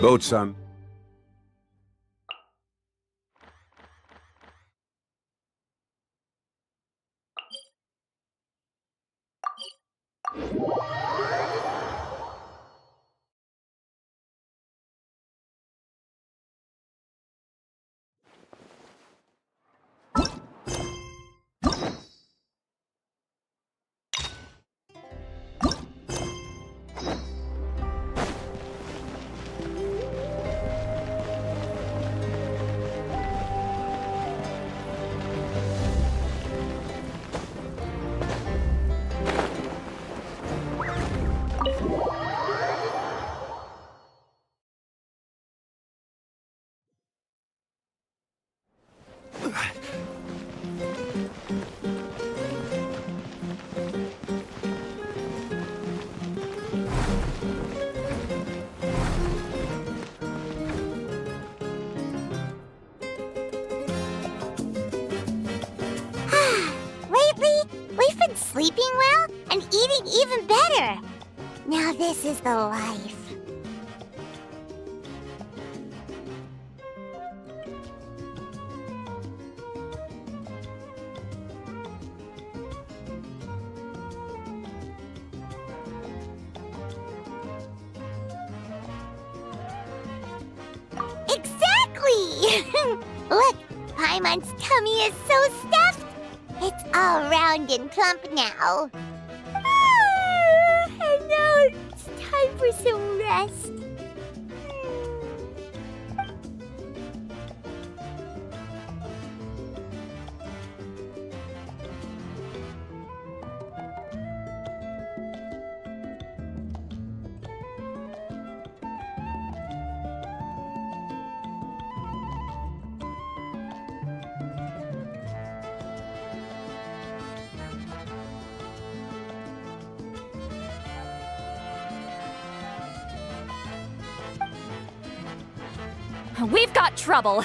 Boat, son. Sleeping well and eating even better. Now this is the life. Exactly! Look, Paimon's tummy is so stuffed. It's all round and plump now. And now it's time for some rest. We've got trouble!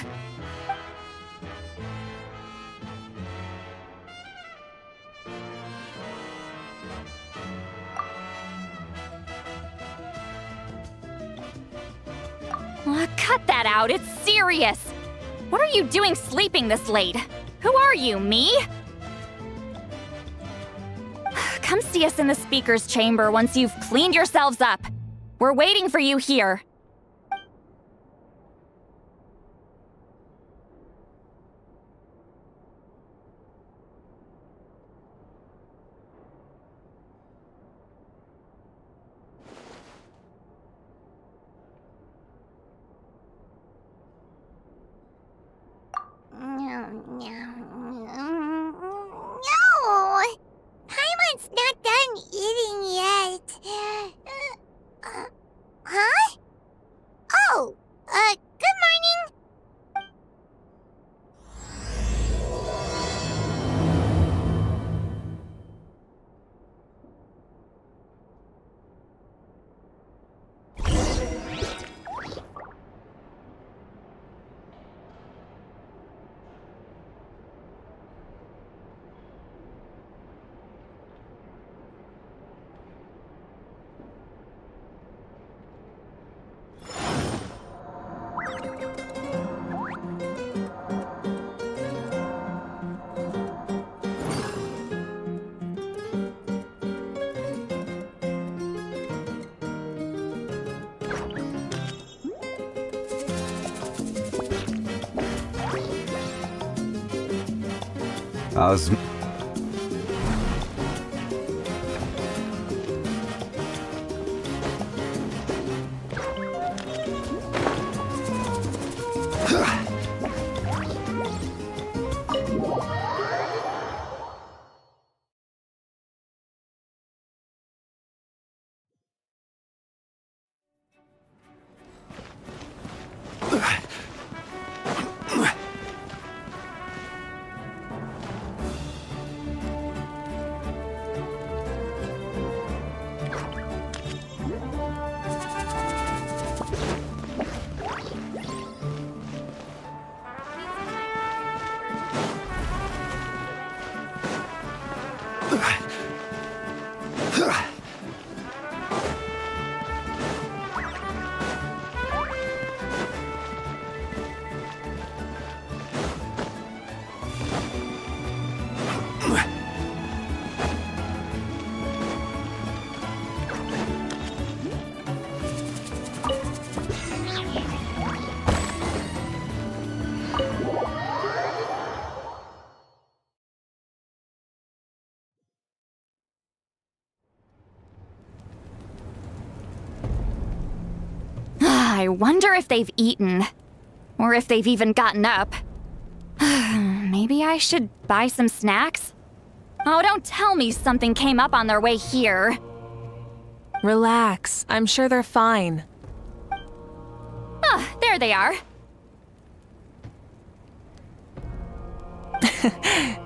Cut that out, it's serious! What are you doing sleeping this late? Who are you, me? Come see us in the speaker's chamber once you've cleaned yourselves up. We're waiting for you here. No! Paimon's not done eating yet. Huh? As I wonder if they've eaten. Or if they've even gotten up. Maybe I should buy some snacks? Oh, don't tell me something came up on their way here. Relax. I'm sure they're fine. Ah, there they are.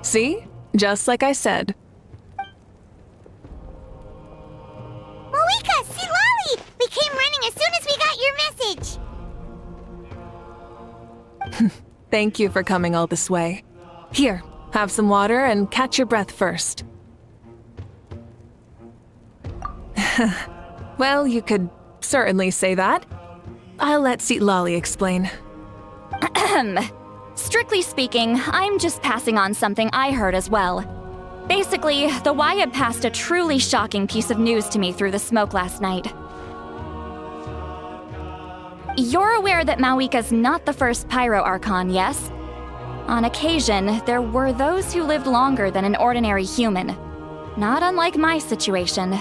See? Just like I said. Mavuika, Citlali! We came running as soon as we got your message. Thank you for coming all this way. Here, have some water and catch your breath first. Well, you could certainly say that. I'll let Citlali explain. Strictly speaking, I'm just passing on something I heard as well. Basically, the Wyab passed a truly shocking piece of news to me through the smoke last night. You're aware that Mavuika's not the first Pyro Archon, yes? On occasion, there were those who lived longer than an ordinary human. Not unlike my situation.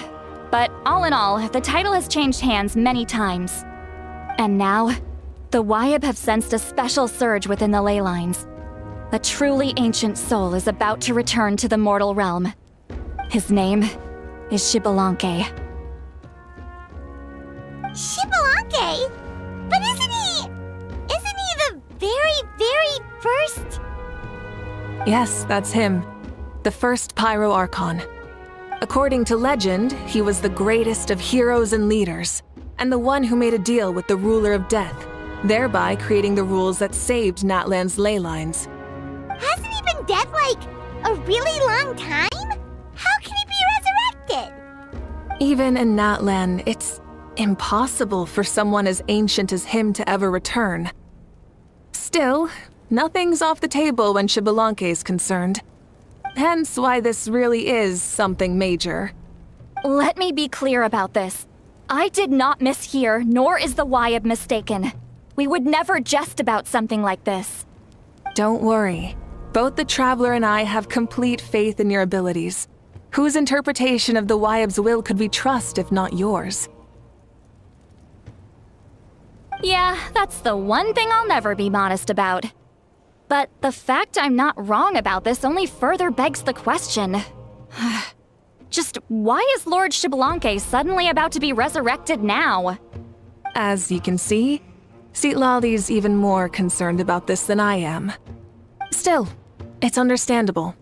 But all in all, the title has changed hands many times. And now, the Wyab have sensed a special surge within the ley lines. A truly ancient soul is about to return to the mortal realm. His name is Xbalanque. Xbalanque? But isn't he the very first? Yes, that's him. The first Pyro Archon. According to legend, he was the greatest of heroes and leaders, and the one who made a deal with the ruler of death, thereby creating the rules that saved Natlan's ley lines. Hasn't he been dead like a really long time? How can he be resurrected? Even in Natlan, it's impossible for someone as ancient as him to ever return. Still, nothing's off the table when Xbalanque is concerned. Hence why this really is something major. Let me be clear about this. I did not mishear, nor is the Wyab mistaken. We would never jest about something like this. Don't worry. Both the Traveler and I have complete faith in your abilities. Whose interpretation of the Wyab's will could we trust if not yours? Yeah, that's the one thing I'll never be modest about. But the fact I'm not wrong about this only further begs the question. Just why is Lord Xbalanque suddenly about to be resurrected now? As you can see, Citlali's even more concerned about this than I am. Still, it's understandable.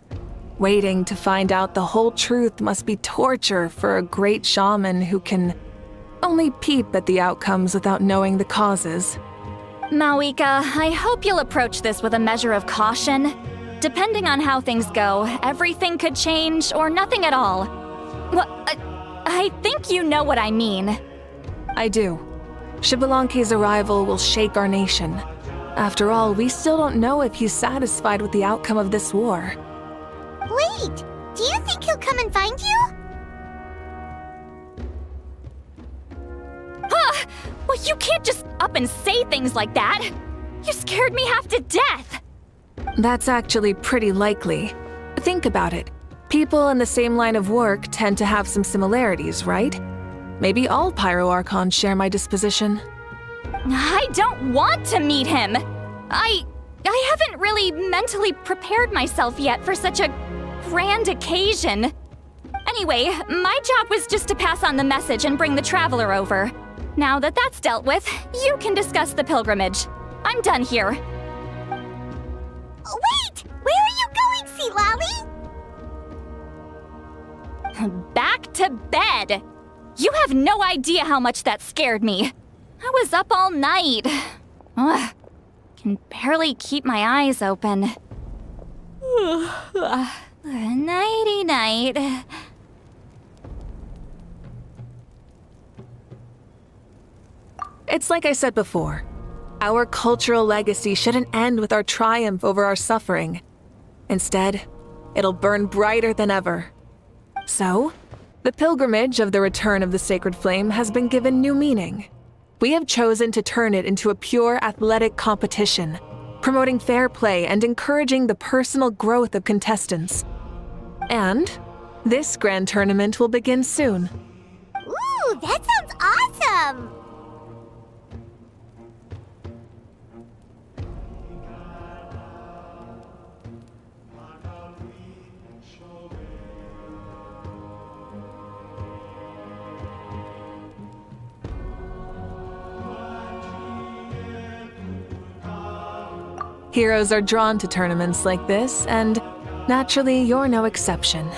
Waiting to find out the whole truth must be torture for a great shaman who can only peep at the outcomes without knowing the causes. Mavuika, I hope you'll approach this with a measure of caution. Depending on how things go, everything could change or nothing at all. Well, I think you know what I mean. I do. Xbalanque's arrival will shake our nation. After all, we still don't know if he's satisfied with the outcome of this war. Wait, do you think he'll come and find you? Well, you can't just up and say things like that. You scared me half to death. That's actually pretty likely. Think about it. People in the same line of work tend to have some similarities, right? Maybe all Pyro Archons share my disposition. I don't want to meet him! I haven't really mentally prepared myself yet for such a grand occasion. Anyway, my job was just to pass on the message and bring the Traveler over. Now that that's dealt with, you can discuss the pilgrimage. I'm done here. Wait! Where are you going, Citlali? Back to bed! You have no idea how much that scared me. I was up all night. Ugh, can barely keep my eyes open. Nighty-night. It's like I said before. Our cultural legacy shouldn't end with our triumph over our suffering. Instead, it'll burn brighter than ever. So, the pilgrimage of the return of the sacred flame has been given new meaning. We have chosen to turn it into a pure athletic competition, promoting fair play and encouraging the personal growth of contestants. And this grand tournament will begin soon. Ooh, that sounds awesome! Heroes are drawn to tournaments like this, and naturally, you're no exception.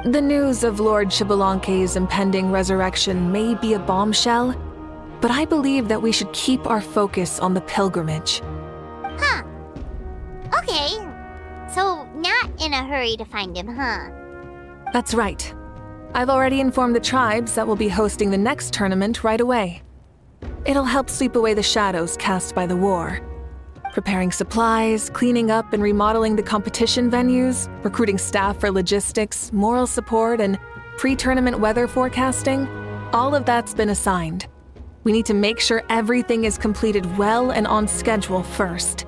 The news of Lord Xbalanque's impending resurrection may be a bombshell, but I believe that we should keep our focus on the pilgrimage. Huh. Okay. So, not in a hurry to find him, huh? That's right. I've already informed the tribes that we'll be hosting the next tournament right away. It'll help sweep away the shadows cast by the war. Preparing supplies, cleaning up and remodeling the competition venues, recruiting staff for logistics, moral support, and pre-tournament weather forecasting, all of that's been assigned. We need to make sure everything is completed well and on schedule first.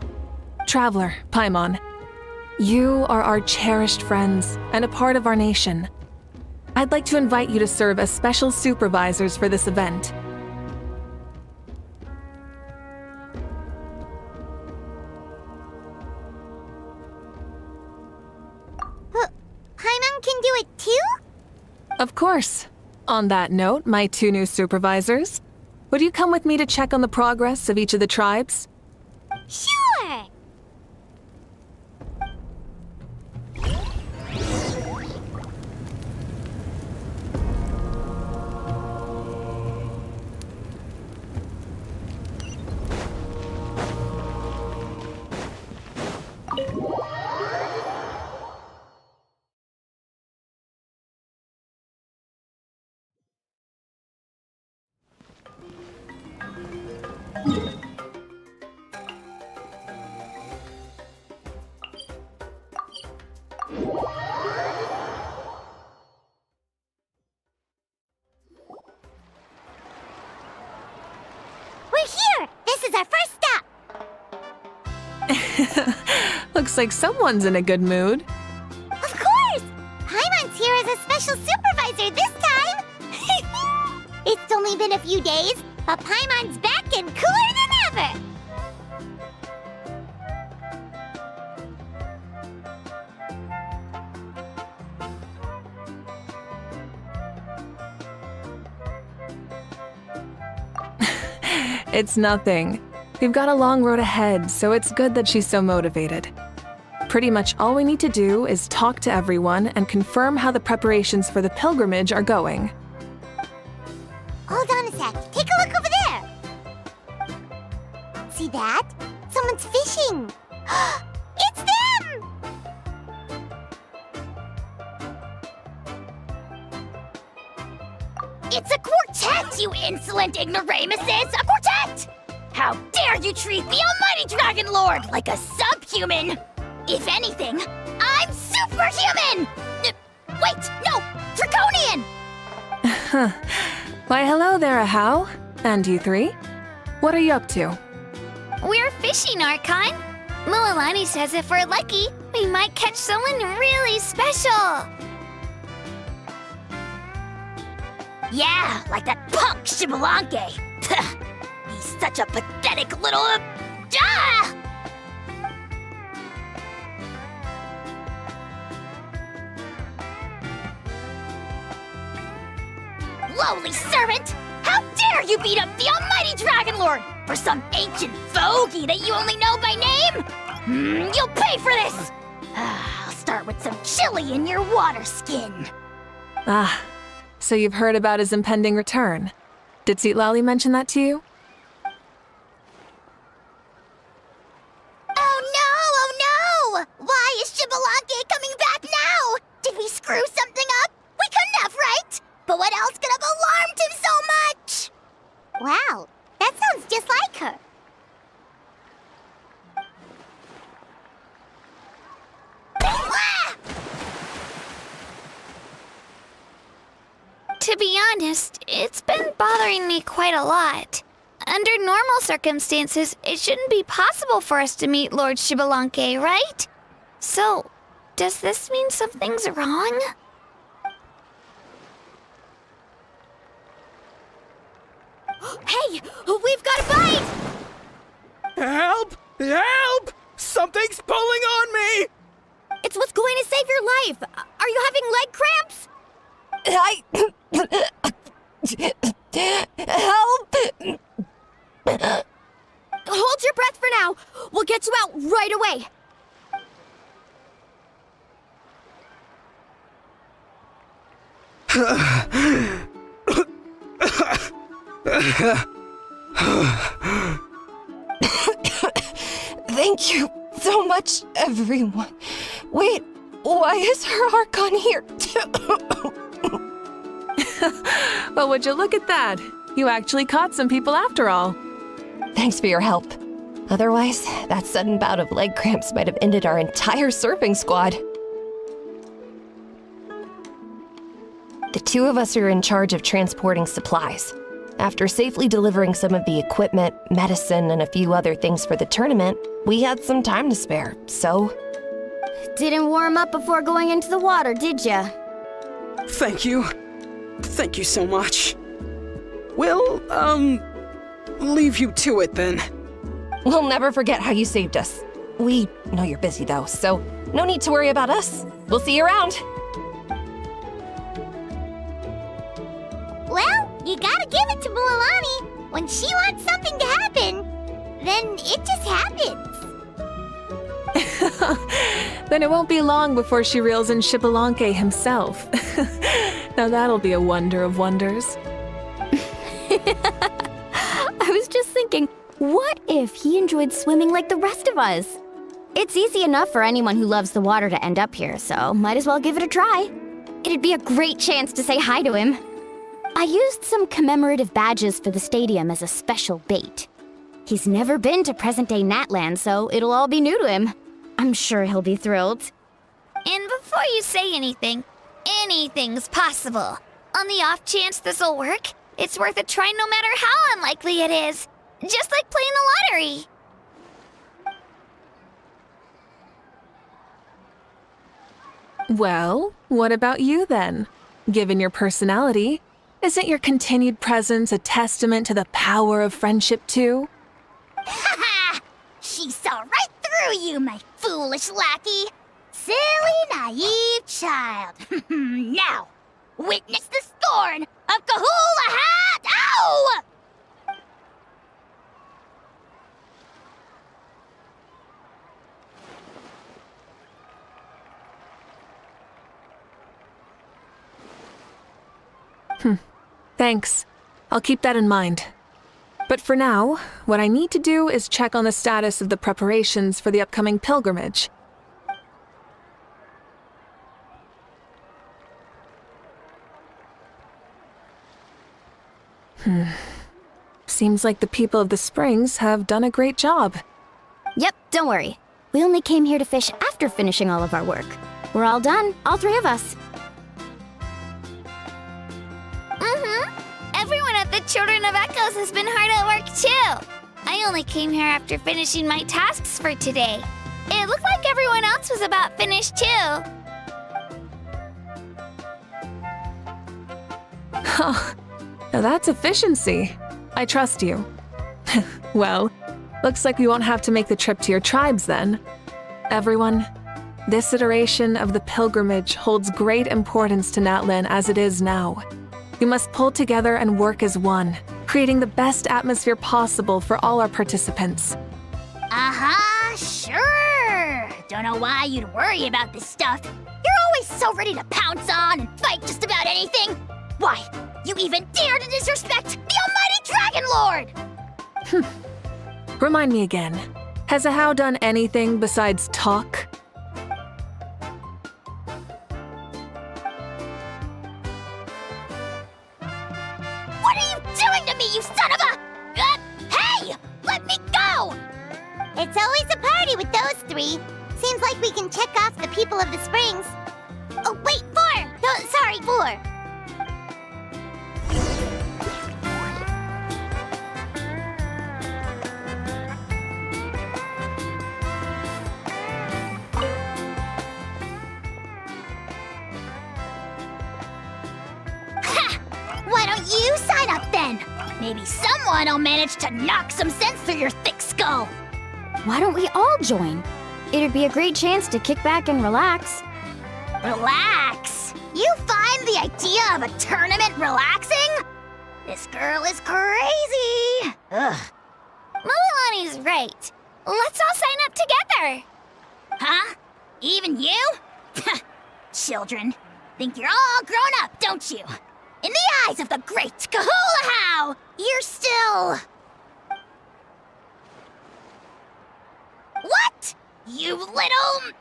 Traveler, Paimon, you are our cherished friends and a part of our nation. I'd like to invite you to serve as special supervisors for this event. Paimon can do it too? Of course. On that note, my two new supervisors, would you come with me to check on the progress of each of the tribes? Sure! We're here! This is our first stop! Looks like someone's in a good mood. Of course! Paimon's here as a special supervisor this time! It's only been a few days, but Paimon's back and cooler than ever! It's nothing. We've got a long road ahead, so it's good that she's so motivated. Pretty much all we need to do is talk to everyone and confirm how the preparations for the pilgrimage are going. Hold on a sec. Take a look over there! See that? Someone's fishing! It's them! It's a quartet, you insolent ignoramuses! A quartet! How dare you treat the almighty Dragon Lord like a subhuman! If anything, I'm superhuman! Wait, no! Draconian! Why, hello there, Ahau. And you three? What are you up to? We're fishing, Archon. Mualani says if we're lucky, We might catch someone really special. Yeah, like that punk Xbalanque. He's such a pathetic little... Ah! Lowly servant! How dare you beat up the almighty Dragon Lord for some ancient fogey that you only know by name? You'll pay for this! I'll start with some chili in your water skin. Ah, so you've heard about his impending return. Did Citlali mention that to you? Oh no! Why is Xbalanque coming back now? Did we screw something up? We couldn't have, right? But what else could have alarmed him so much? Wow, that sounds just like her. Ah! To be honest, it's been bothering me quite a lot. Under normal circumstances, it shouldn't be possible for us to meet Lord Xbalanque, right? So, does this mean something's wrong? Hey, we've got a bite! Help! Help! Something's pulling on me! It's what's going to save your life. Are you having leg cramps? Help! Hold your breath for now. We'll get you out right away. Thank you so much, everyone. Wait, why is her Archon here too? Well, would you look at that? You actually caught some people after all. Thanks for your help. Otherwise, that sudden bout of leg cramps might have ended our entire surfing squad. The two of us are in charge of transporting supplies. After safely delivering some of the equipment, medicine, and a few other things for the tournament, we had some time to spare, so... Didn't warm up before going into the water, did ya? Thank you. Thank you so much. We'll, leave you to it then. We'll never forget how you saved us. We know you're busy though, so no need to worry about us. We'll see you around. Well, you gotta give it to Mualani. When she wants something to happen, then it just happens. Then it won't be long before she reels in Xbalanque himself. Now that'll be a wonder of wonders. I was just thinking, what if he enjoyed swimming like the rest of us? It's easy enough for anyone who loves the water to end up here, so might as well give it a try. It'd be a great chance to say hi to him. I used some commemorative badges for the stadium as a special bait. He's never been to present-day Natlan, so it'll all be new to him. I'm sure he'll be thrilled. And before you say anything, anything's possible. On the off chance this'll work, it's worth a try no matter how unlikely it is. Just like playing the lottery. Well, what about you then? Given your personality, isn't your continued presence a testament to the power of friendship too? Ha ha! She saw right through you, my foolish lackey. Silly, naive child. Now, witness the scorn of Kahula Hat! Ow! Thanks. I'll keep that in mind. But for now, what I need to do is check on the status of the preparations for the upcoming pilgrimage. Seems like the people of the Springs have done a great job. Yep, don't worry. We only came here to fish after finishing all of our work. We're all done, all three of us. Everyone at the Children of Echoes has been hard at work too. I only came here after finishing my tasks for today. It looked like everyone else was about finished too. Huh. Now that's efficiency. I trust you. Well, looks like we won't have to make the trip to your tribes then. Everyone, this iteration of the pilgrimage holds great importance to Natlan as it is now. We must pull together and work as one, creating the best atmosphere possible for all our participants. Uh-huh, sure. Don't know why you'd worry about this stuff. You're always so ready to pounce on and fight just about anything. Why, you even dare to disrespect the almighty Dragon Lord! Remind me again, has Ahau done anything besides talk? What are you doing to me, you son of a... hey! Let me go! It's always a party with those three. Seems like we can check off the people of the springs. Oh, wait, 4! No, sorry, 4. Why don't you sign up then? Maybe someone will manage to knock some sense through your thick skull. Why don't we all join? It'd be a great chance to kick back and relax. Relax? You find the idea of a tournament relaxing? This girl is crazy. Ugh. Mulalani's right. Let's all sign up together. Huh? Even you? Children, think you're all grown up, don't you? In the eyes of the great Kahulahau, you're still... What? You little...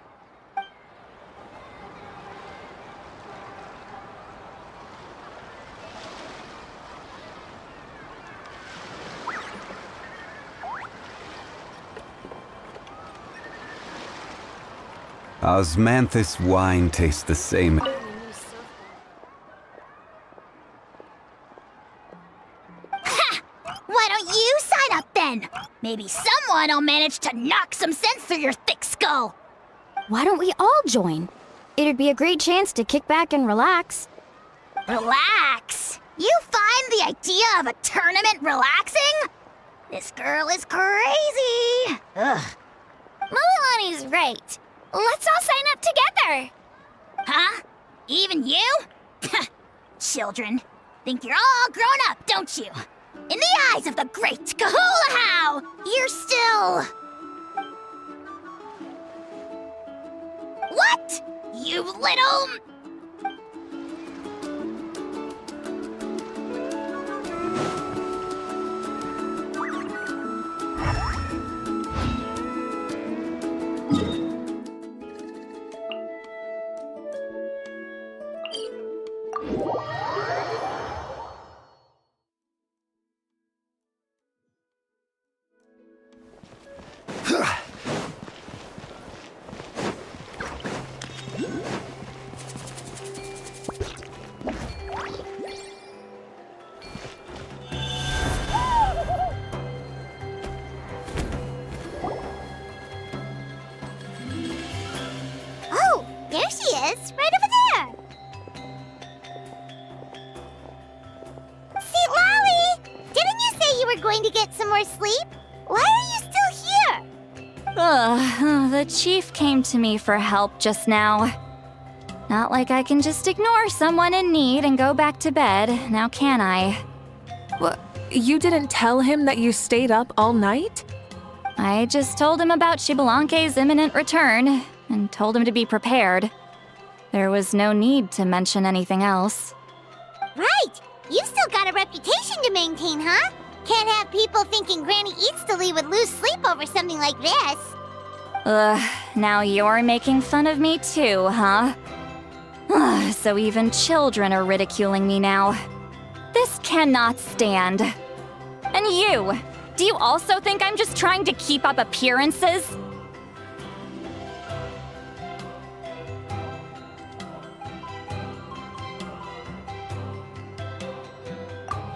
Osmanthus wine tastes the same. Why don't you sign up then? Maybe someone will manage to knock some sense through your thick skull. Why don't we all join? It'd be a great chance to kick back and relax. Relax? You find the idea of a tournament relaxing? This girl is crazy. Ugh. Mulalani's right. Let's all sign up together. Huh? Even you? Children, think you're all grown up, don't you? In the eyes of the great Kahulahau, you're still... What? You little... Oh, there she is, right over there. Citlali, didn't you say you were going to get some more sleep? Why are you still here? The chief came to me for help just now. Not like I can just ignore someone in need and go back to bed, now can I? You didn't tell him that you stayed up all night? I just told him about Xbalanque's imminent return, and told him to be prepared. There was no need to mention anything else. Right, you've still got a reputation to maintain, huh? Can't have people thinking Granny Eatstally would lose sleep over something like this. Now you're making fun of me too, huh? So even children are ridiculing me now. This cannot stand. And you! Do you also think I'm just trying to keep up appearances?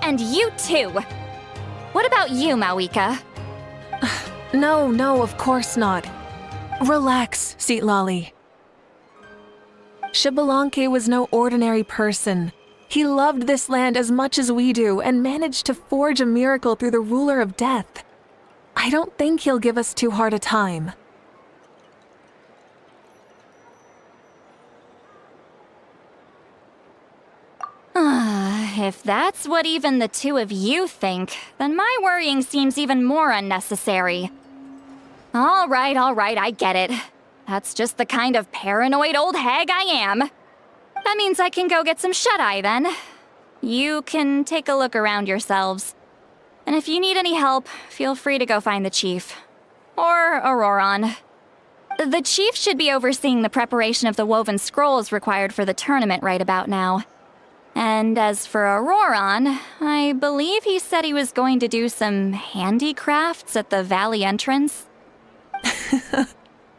And you too! What about you, Mavuika? No, of course not. Relax, Citlali. Xbalanque was no ordinary person. He loved this land as much as we do and managed to forge a miracle through the ruler of death. I don't think he'll give us too hard a time. If that's what even the two of you think, then my worrying seems even more unnecessary. All right, I get it. That's just the kind of paranoid old hag I am. That means I can go get some shut-eye then. You can take a look around yourselves. And if you need any help, feel free to go find the chief. Or Auroron. The chief should be overseeing the preparation of the woven scrolls required for the tournament right about now. And as for Auroron, I believe he said he was going to do some handicrafts at the valley entrance.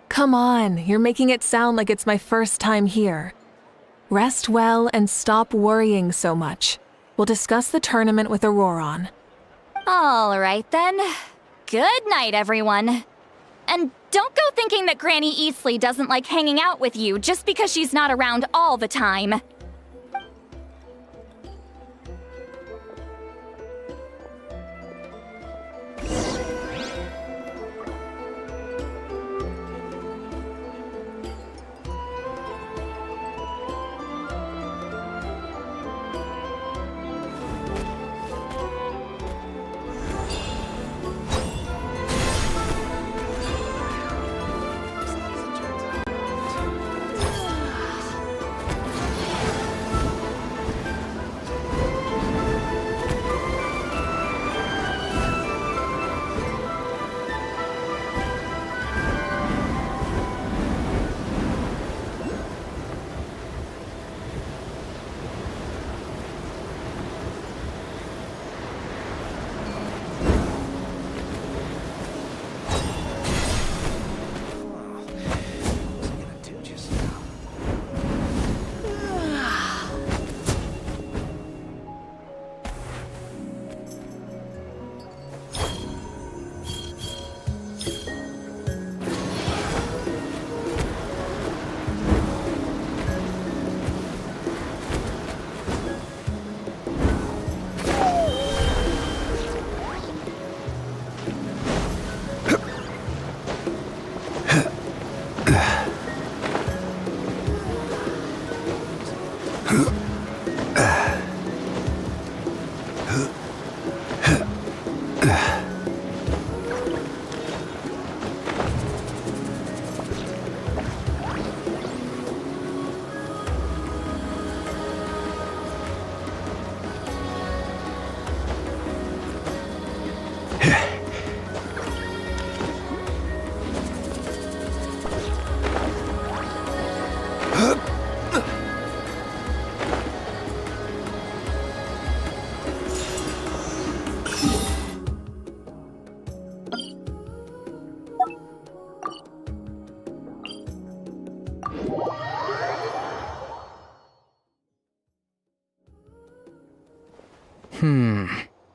Come on, you're making it sound like it's my first time here. Rest well and stop worrying so much. We'll discuss the tournament with Auroron. All right then. Good night, everyone. And don't go thinking that Granny Eastleigh doesn't like hanging out with you just because she's not around all the time.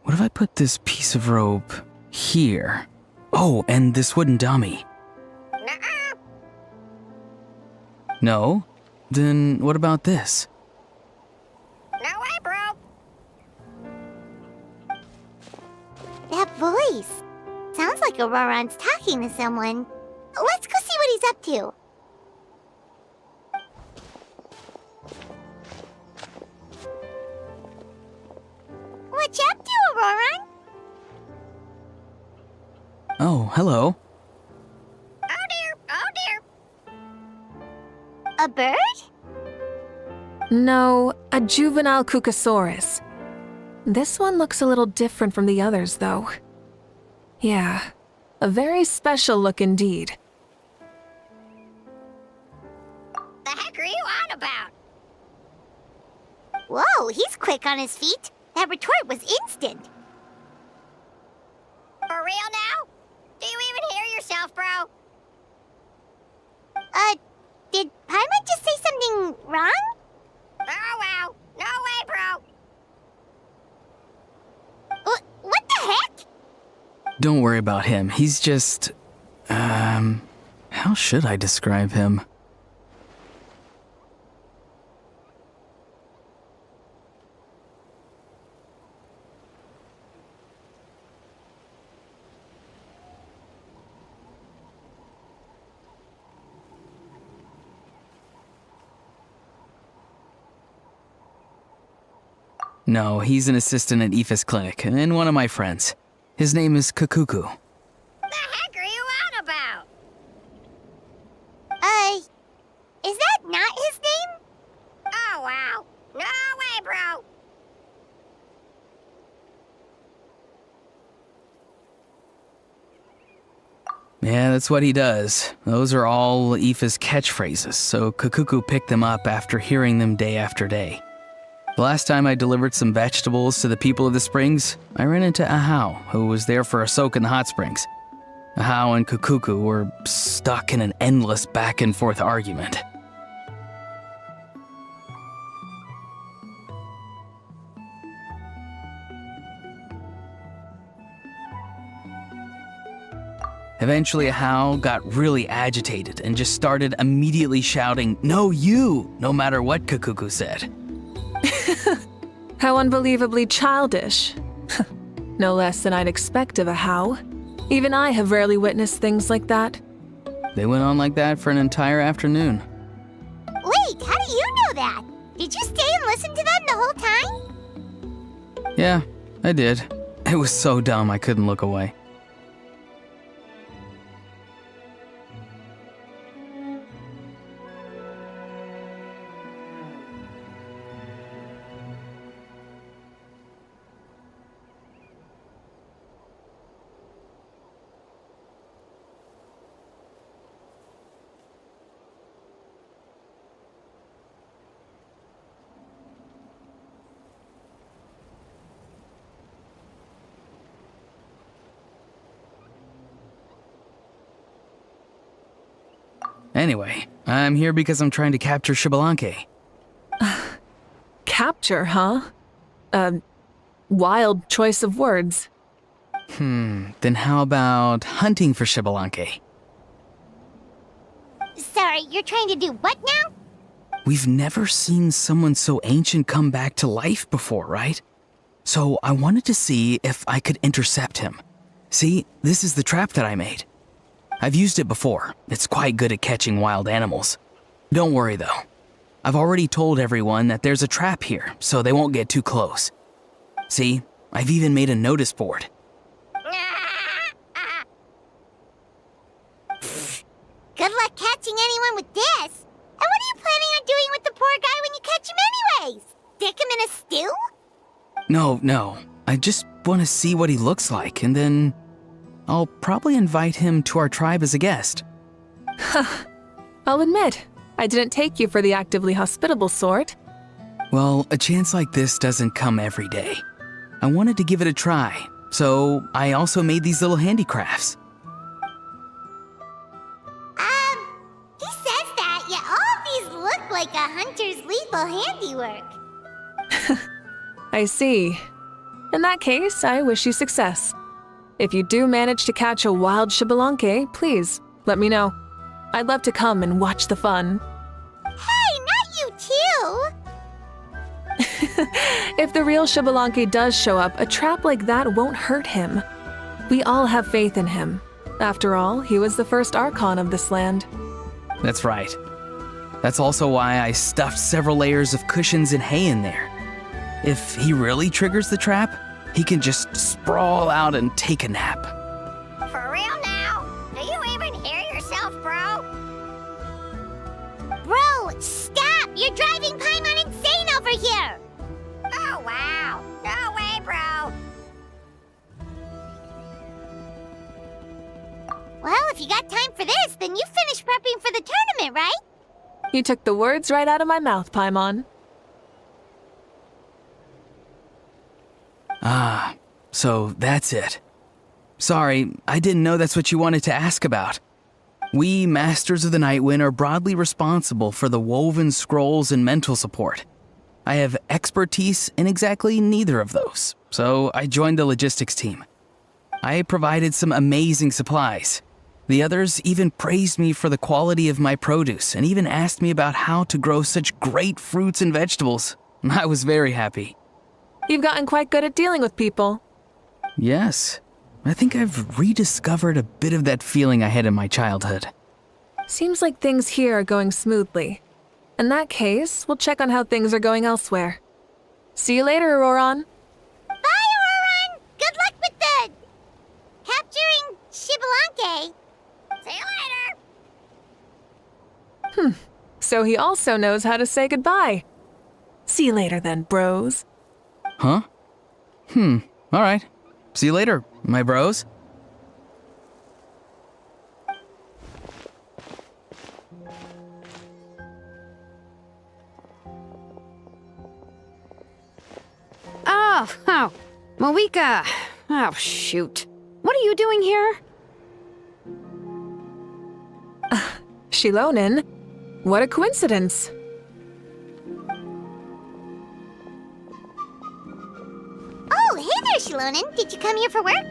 What if I put this piece of rope here? Oh, and this wooden dummy. Nuh-uh. No? Then what about this? No way, bro. That voice. Sounds like Auroron's talking to someone. Let's go see what he's up to. What you up to, Auroron? Oh, hello. Oh dear, oh dear. A bird? No, a juvenile Cucasaurus. This one looks a little different from the others, though. Yeah, a very special look indeed. The heck are you on about? Whoa, he's quick on his feet. That retort was instant. For real now? Do you even hear yourself, bro? Did Paimon just say something wrong? Oh wow. No way, bro. What the heck? Don't worry about him. He's just, How should I describe him? No, he's an assistant at Aoife's clinic, and one of my friends. His name is Kakuku. The heck are you on about? Is that not his name? Oh, wow. No way, bro. Yeah, that's what he does. Those are all Aoife's catchphrases, so Kakuku picked them up after hearing them day after day. The last time I delivered some vegetables to the people of the springs, I ran into Ahau, who was there for a soak in the hot springs. Ahau and Kakuku were stuck in an endless back and forth argument. Eventually, Ahau got really agitated and just started immediately shouting, "No, you!" no matter what Kakuku said. How unbelievably childish. No less than I'd expect of a How. Even I have rarely witnessed things like that. They went on like that for an entire afternoon. Wait, how do you know that? Did you stay and listen to them the whole time? Yeah, I did. It was so dumb I couldn't look away. Anyway, I'm here because I'm trying to capture Xbalanque. Capture, huh? Wild choice of words. Then how about hunting for Xbalanque? Sorry, you're trying to do what now? We've never seen someone so ancient come back to life before, right? So I wanted to see if I could intercept him. See, this is the trap that I made. I've used it before. It's quite good at catching wild animals. Don't worry though. I've already told everyone that there's a trap here, so they won't get too close. See, I've even made a notice board. Good luck catching anyone with this. And what are you planning on doing with the poor guy when you catch him anyways? Stick him in a stew? No. I just want to see what he looks like, and then I'll probably invite him to our tribe as a guest. I'll admit, I didn't take you for the actively hospitable sort. Well, a chance like this doesn't come every day. I wanted to give it a try, so I also made these little handicrafts. He says that, yet all of these look like a hunter's lethal handiwork. I see. In that case, I wish you success. If you do manage to catch a wild Xbalanque, please, let me know. I'd love to come and watch the fun. Hey, not you too! If the real Xbalanque does show up, a trap like that won't hurt him. We all have faith in him. After all, he was the first Archon of this land. That's right. That's also why I stuffed several layers of cushions and hay in there. If he really triggers the trap, he can just sprawl out and take a nap. For real now? Do you even hear yourself, bro? Bro, stop! You're driving Paimon insane over here! Oh, wow. No way, bro. Well, if you got time for this, then you finished prepping for the tournament, right? You took the words right out of my mouth, Paimon. Ah, so that's it. Sorry, I didn't know that's what you wanted to ask about. We, Masters of the Nightwind, are broadly responsible for the woven scrolls and mental support. I have expertise in exactly neither of those, so I joined the logistics team. I provided some amazing supplies. The others even praised me for the quality of my produce and even asked me about how to grow such great fruits and vegetables. I was very happy. You've gotten quite good at dealing with people. Yes, I think I've rediscovered a bit of that feeling I had in my childhood. Seems like things here are going smoothly. In that case, we'll check on how things are going elsewhere. See you later, Auroron. Bye, Auroron! Good luck with the... capturing Xbalanque. See you later! So he also knows how to say goodbye. See you later then, bros. Huh? Alright. See you later, my bros. Oh, Mavuika. Oh, shoot. What are you doing here? Shilonen? What a coincidence. Oh, hey there, Shilonen. Did you come here for work?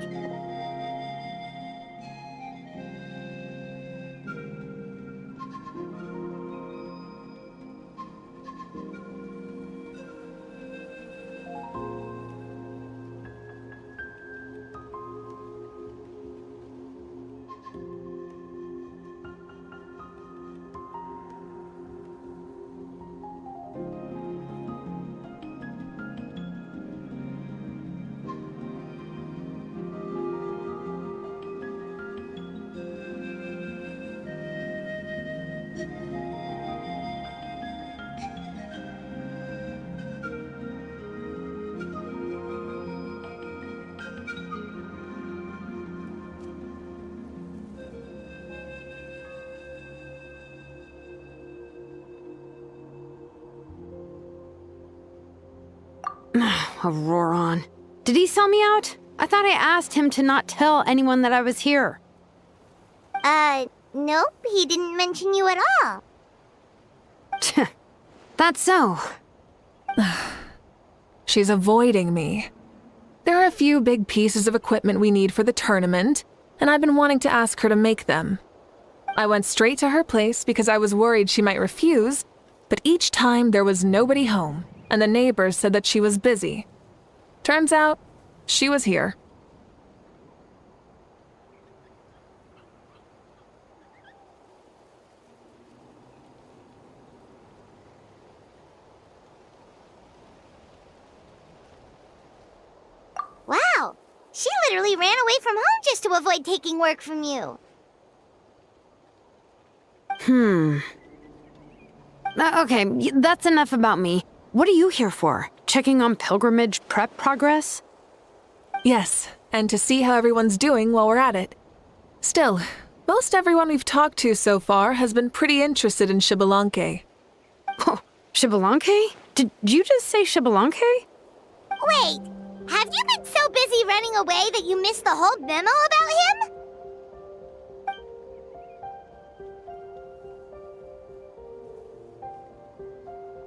Auroron. Did he sell me out? I thought I asked him to not tell anyone that I was here. Nope, he didn't mention you at all. That's so. She's avoiding me. There are a few big pieces of equipment we need for the tournament, and I've been wanting to ask her to make them. I went straight to her place because I was worried she might refuse, but each time there was nobody home, and the neighbors said that she was busy. Turns out, she was here. Wow, she literally ran away from home just to avoid taking work from you. Okay, that's enough about me. What are you here for? Checking on pilgrimage prep progress? Yes, and to see how everyone's doing while we're at it. Still, most everyone we've talked to so far has been pretty interested in Xbalanque. Oh, Xbalanque? Did you just say Xbalanque? Wait, have you been so busy running away that you missed the whole memo about him?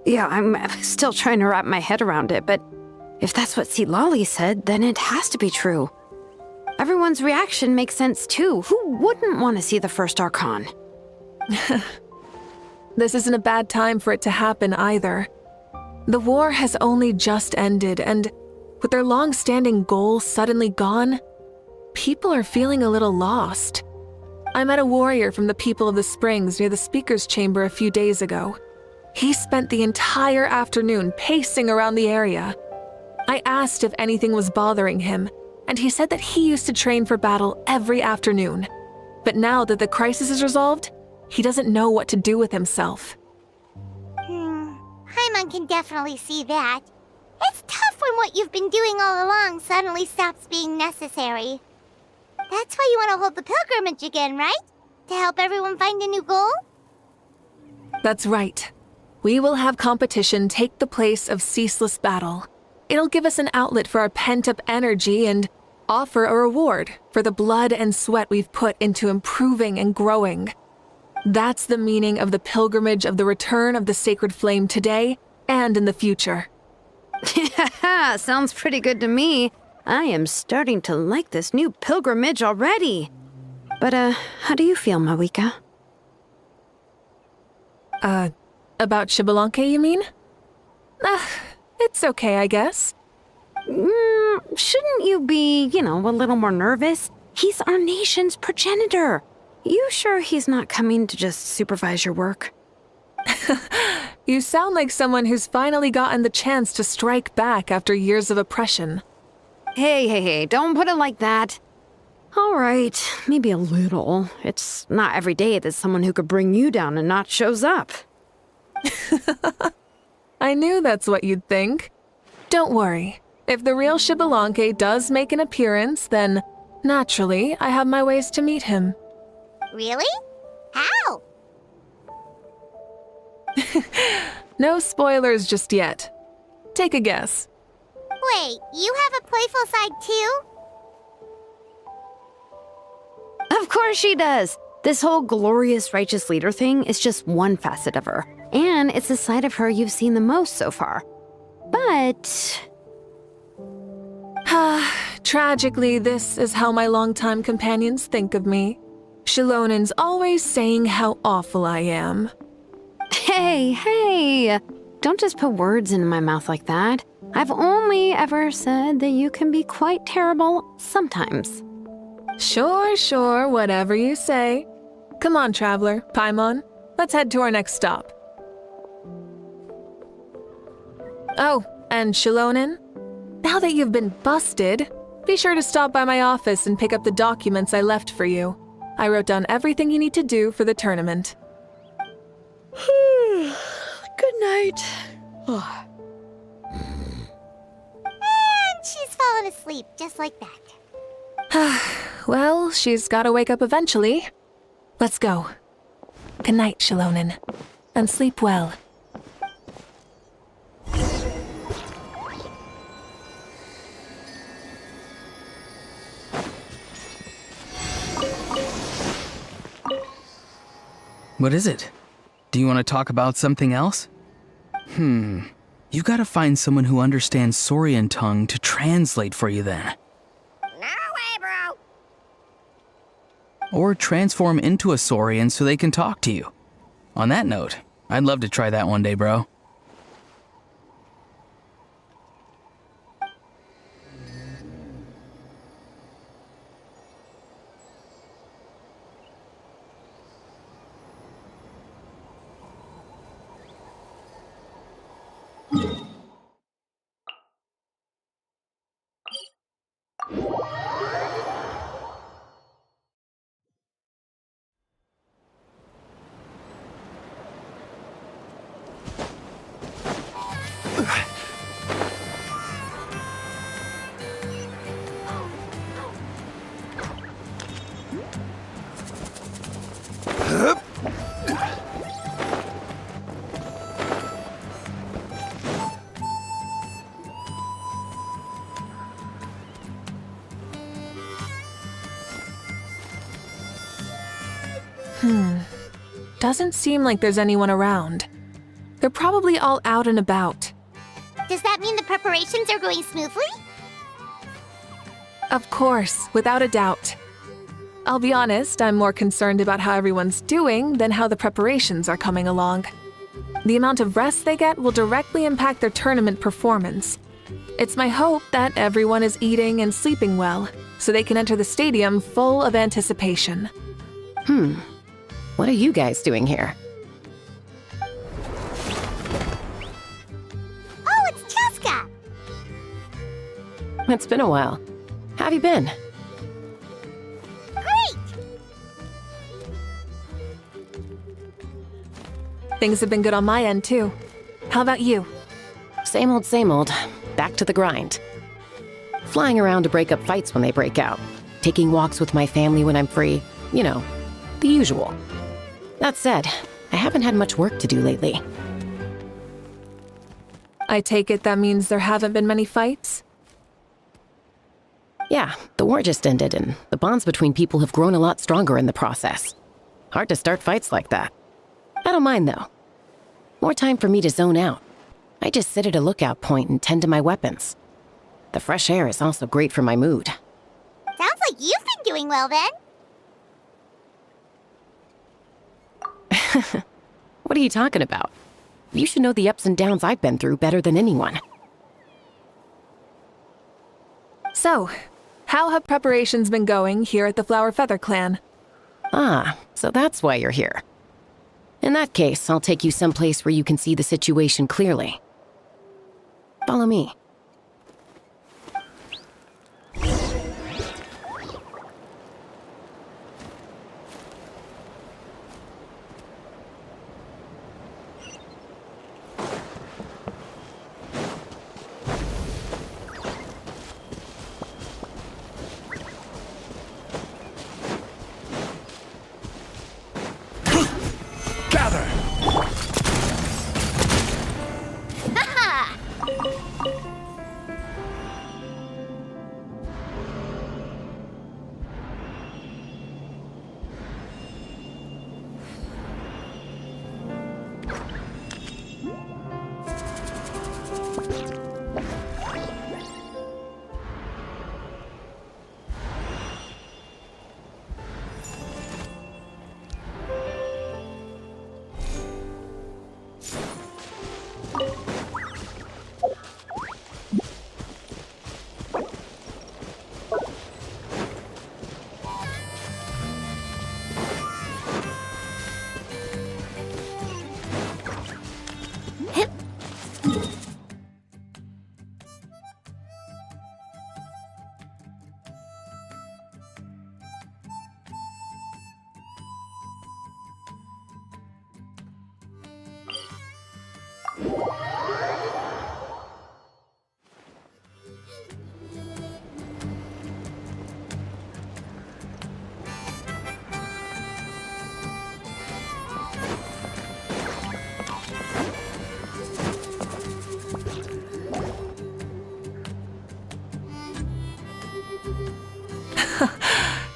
Yeah, I'm still trying to wrap my head around it, but if that's what Citlali said, then it has to be true. Everyone's reaction makes sense too. Who wouldn't want to see the first Archon? This isn't a bad time for it to happen either. The war has only just ended, and with their long-standing goals suddenly gone, people are feeling a little lost. I met a warrior from the People of the Springs near the Speaker's Chamber a few days ago. He spent the entire afternoon pacing around the area. I asked if anything was bothering him, and he said that he used to train for battle every afternoon. But now that the crisis is resolved, he doesn't know what to do with himself. Paimon can definitely see that. It's tough when what you've been doing all along suddenly stops being necessary. That's why you want to hold the pilgrimage again, right? To help everyone find a new goal? That's right. We will have competition take the place of ceaseless battle. It'll give us an outlet for our pent-up energy and offer a reward for the blood and sweat we've put into improving and growing. That's the meaning of the pilgrimage of the return of the sacred flame today and in the future. Sounds pretty good to me. I am starting to like this new pilgrimage already. But, how do you feel, Mavuika? About Xbalanque, you mean? It's okay, I guess. Shouldn't you be, a little more nervous? He's our nation's progenitor. You sure he's not coming to just supervise your work? You sound like someone who's finally gotten the chance to strike back after years of oppression. Hey, don't put it like that. All right, maybe a little. It's not every day that someone who could bring you down a notch shows up. I knew that's what you'd think. Don't worry. If the real Xbalanque does make an appearance, then, naturally, I have my ways to meet him. Really? How? No spoilers just yet. Take a guess. Wait, you have a playful side too? Of course she does. This whole glorious righteous leader thing is just one facet of her. And it's the side of her you've seen the most so far. But... Tragically, this is how my longtime companions think of me. Shilonin's always saying how awful I am. Hey, don't just put words into my mouth like that. I've only ever said that you can be quite terrible sometimes. Sure, whatever you say. Come on, Traveler, Paimon, let's head to our next stop. Oh, and Shilonin, now that you've been busted, be sure to stop by my office and pick up the documents I left for you. I wrote down everything you need to do for the tournament. Good night. And she's fallen asleep just like that. Well, she's gotta wake up eventually. Let's go. Good night, Shilonin, and sleep well. What is it? Do you want to talk about something else? You gotta find someone who understands Saurian tongue to translate for you then. No way, bro. Or transform into a Saurian so they can talk to you. On that note, I'd love to try that one day, bro. Doesn't seem like there's anyone around. They're probably all out and about. Does that mean the preparations are going smoothly? Of course, without a doubt. I'll be honest, I'm more concerned about how everyone's doing than how the preparations are coming along. The amount of rest they get will directly impact their tournament performance. It's my hope that everyone is eating and sleeping well, so they can enter the stadium full of anticipation. What are you guys doing here? Oh, it's Cheska! It's been a while. How have you been? Great! Things have been good on my end, too. How about you? Same old. Back to the grind. Flying around to break up fights when they break out. Taking walks with my family when I'm free. You know, the usual. That said, I haven't had much work to do lately. I take it that means there haven't been many fights? Yeah, the war just ended, and the bonds between people have grown a lot stronger in the process. Hard to start fights like that. I don't mind, though. More time for me to zone out. I just sit at a lookout point and tend to my weapons. The fresh air is also great for my mood. Sounds like you've been doing well then. What are you talking about? You should know the ups and downs I've been through better than anyone. So, how have preparations been going here at the Flower Feather Clan? Ah, so that's why you're here. In that case, I'll take you someplace where you can see the situation clearly. Follow me.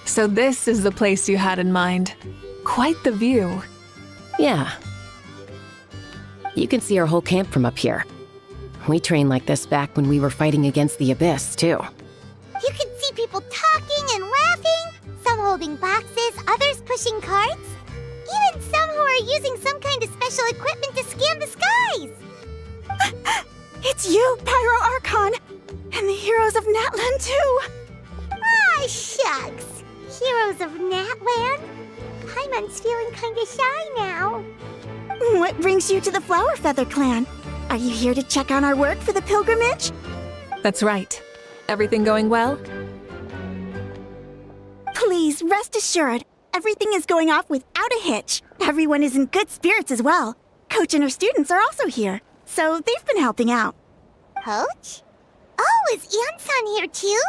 So this is the place you had in mind. Quite the view. Yeah. You can see our whole camp from up here. We trained like this back when we were fighting against the Abyss, too. You can see people talking and laughing, some holding boxes, others pushing carts, even some who are using some kind of special equipment to scan the skies. It's you, Pyro Archon! And the heroes of Natlan, too! Ah, shucks. Heroes of Natlan? Paimon's feeling kinda shy now. What brings you to the Flower Feather Clan? Are you here to check on our work for the pilgrimage? That's right. Everything going well? Please, rest assured, everything is going off without a hitch. Everyone is in good spirits as well. Coach and her students are also here, so they've been helping out. Coach? Oh, is Iansan here too?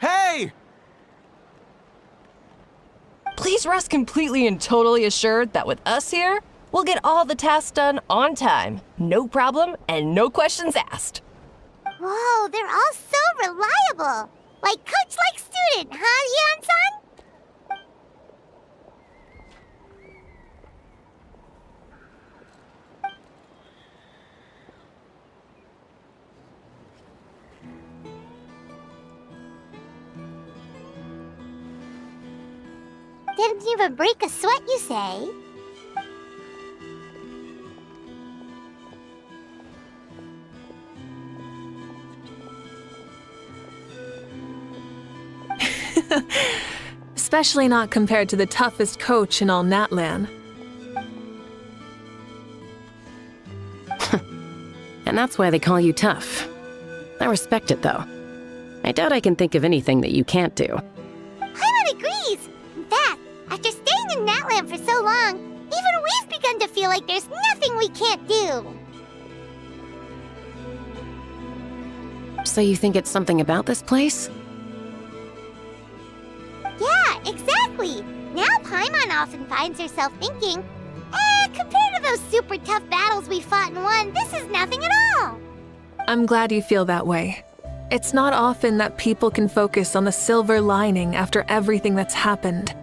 Hey! Please rest completely and totally assured that with us here, we'll get all the tasks done on time. No problem and no questions asked. Whoa, they're all so reliable. Like coach like student, huh, Iansan? Didn't even break a sweat, you say? Especially not compared to the toughest coach in all Natlan. And that's why they call you tough. I respect it, though. I doubt I can think of anything that you can't do. Paimon agrees! In fact, after staying in Natlan for so long, even we've begun to feel like there's nothing we can't do. So you think it's something about this place? Yeah, exactly! Now Paimon often finds herself thinking, super tough battles we fought and won, this is nothing at all. I'm glad you feel that way. It's not often that people can focus on the silver lining after everything that's happened.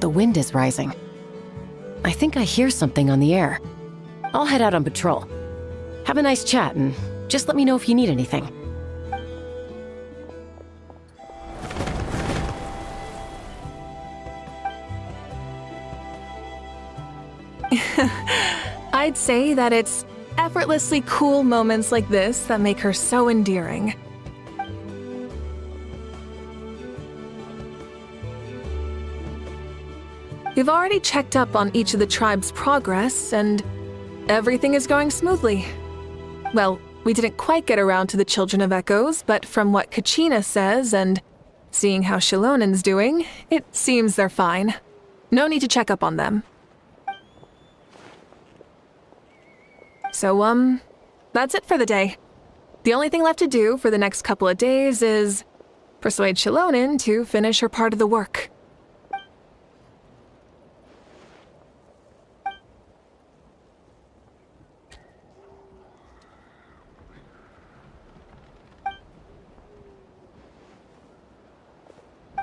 The wind is rising. I think I hear something on the air. I'll head out on patrol. Have a nice chat and just let me know if you need anything. I'd say that it's effortlessly cool moments like this that make her so endearing. We've already checked up on each of the tribe's progress, and everything is going smoothly. Well, we didn't quite get around to the Children of Echoes, but from what Kachina says and seeing how Shilonen's doing, it seems they're fine. No need to check up on them. So, that's it for the day. The only thing left to do for the next couple of days is persuade Shilonen to finish her part of the work.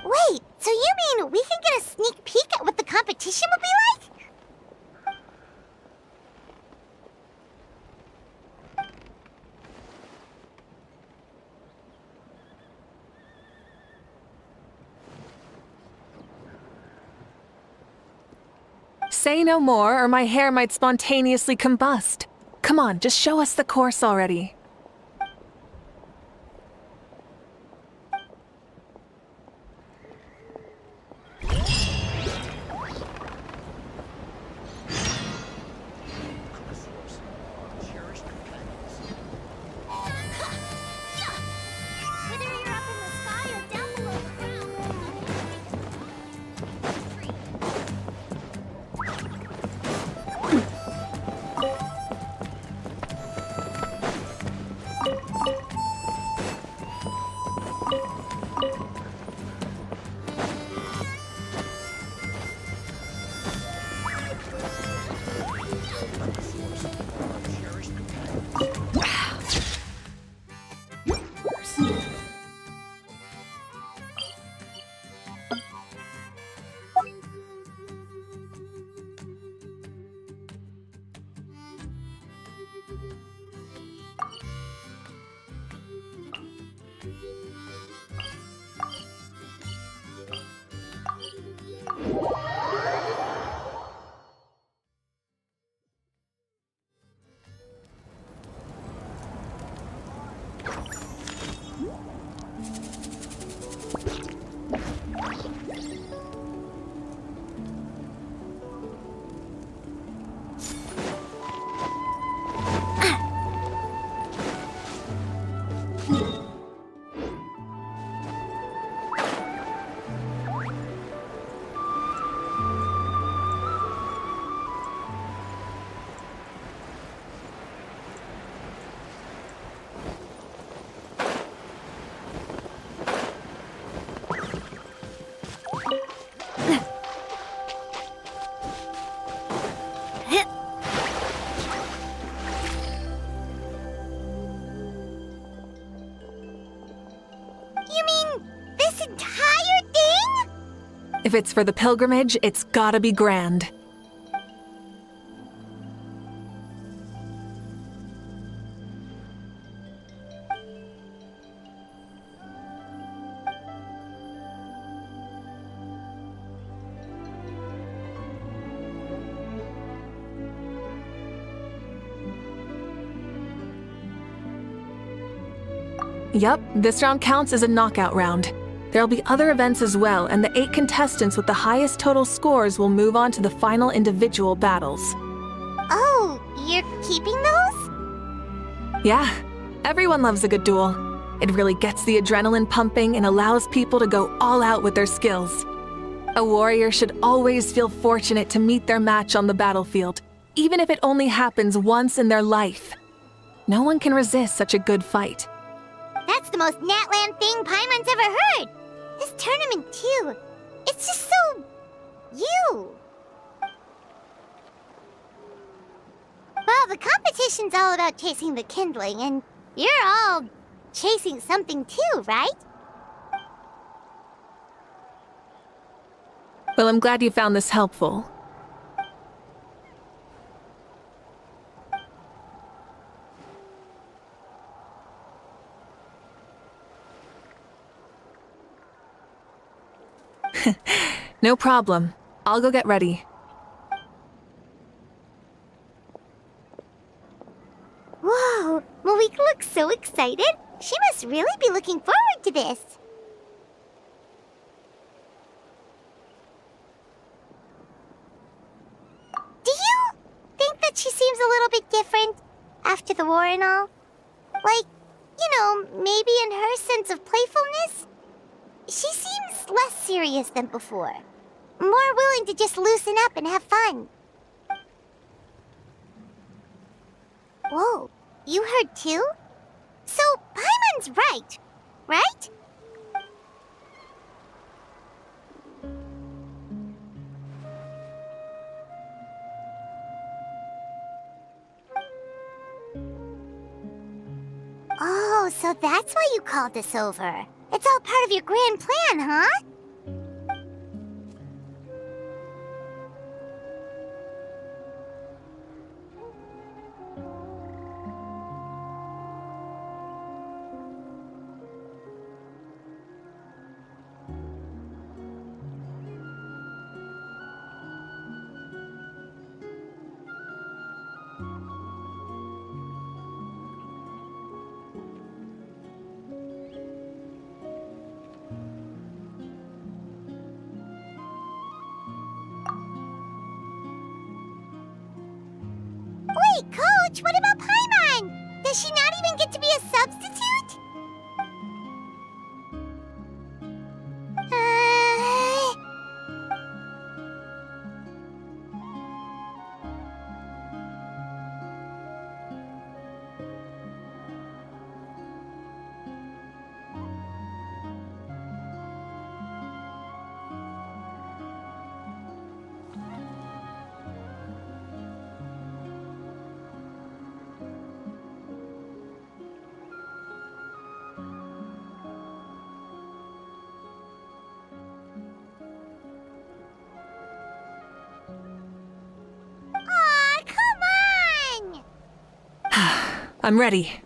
Wait, so you mean we can get a sneak peek at what the competition will be like? Say no more, or my hair might spontaneously combust. Come on, just show us the course already. Whether you're up in the sky or down below the If it's for the pilgrimage, it's gotta be grand. Yup, this round counts as a knockout round. There'll be other events as well, and the 8 contestants with the highest total scores will move on to the final individual battles. Oh, you're keeping those? Yeah, everyone loves a good duel. It really gets the adrenaline pumping and allows people to go all out with their skills. A warrior should always feel fortunate to meet their match on the battlefield, even if it only happens once in their life. No one can resist such a good fight. That's the most Natlan thing Paimon's ever heard. This tournament, too. It's just so... you. Well, the competition's all about chasing the kindling, and you're all chasing something too, right? Well, I'm glad you found this helpful. No problem. I'll go get ready. Whoa, Mavuika looks so excited. She must really be looking forward to this. Do you think that she seems a little bit different after the war and all? Like, you know, maybe in her sense of playfulness? She seems less serious than before. More willing to just loosen up and have fun. Whoa, you heard too? So, Paimon's right, right? Oh, so that's why you called us over. It's all part of your grand plan, huh? Wait, Coach, what about Paimon? Does she not even get to be a substitute? Aw, come on! I'm ready.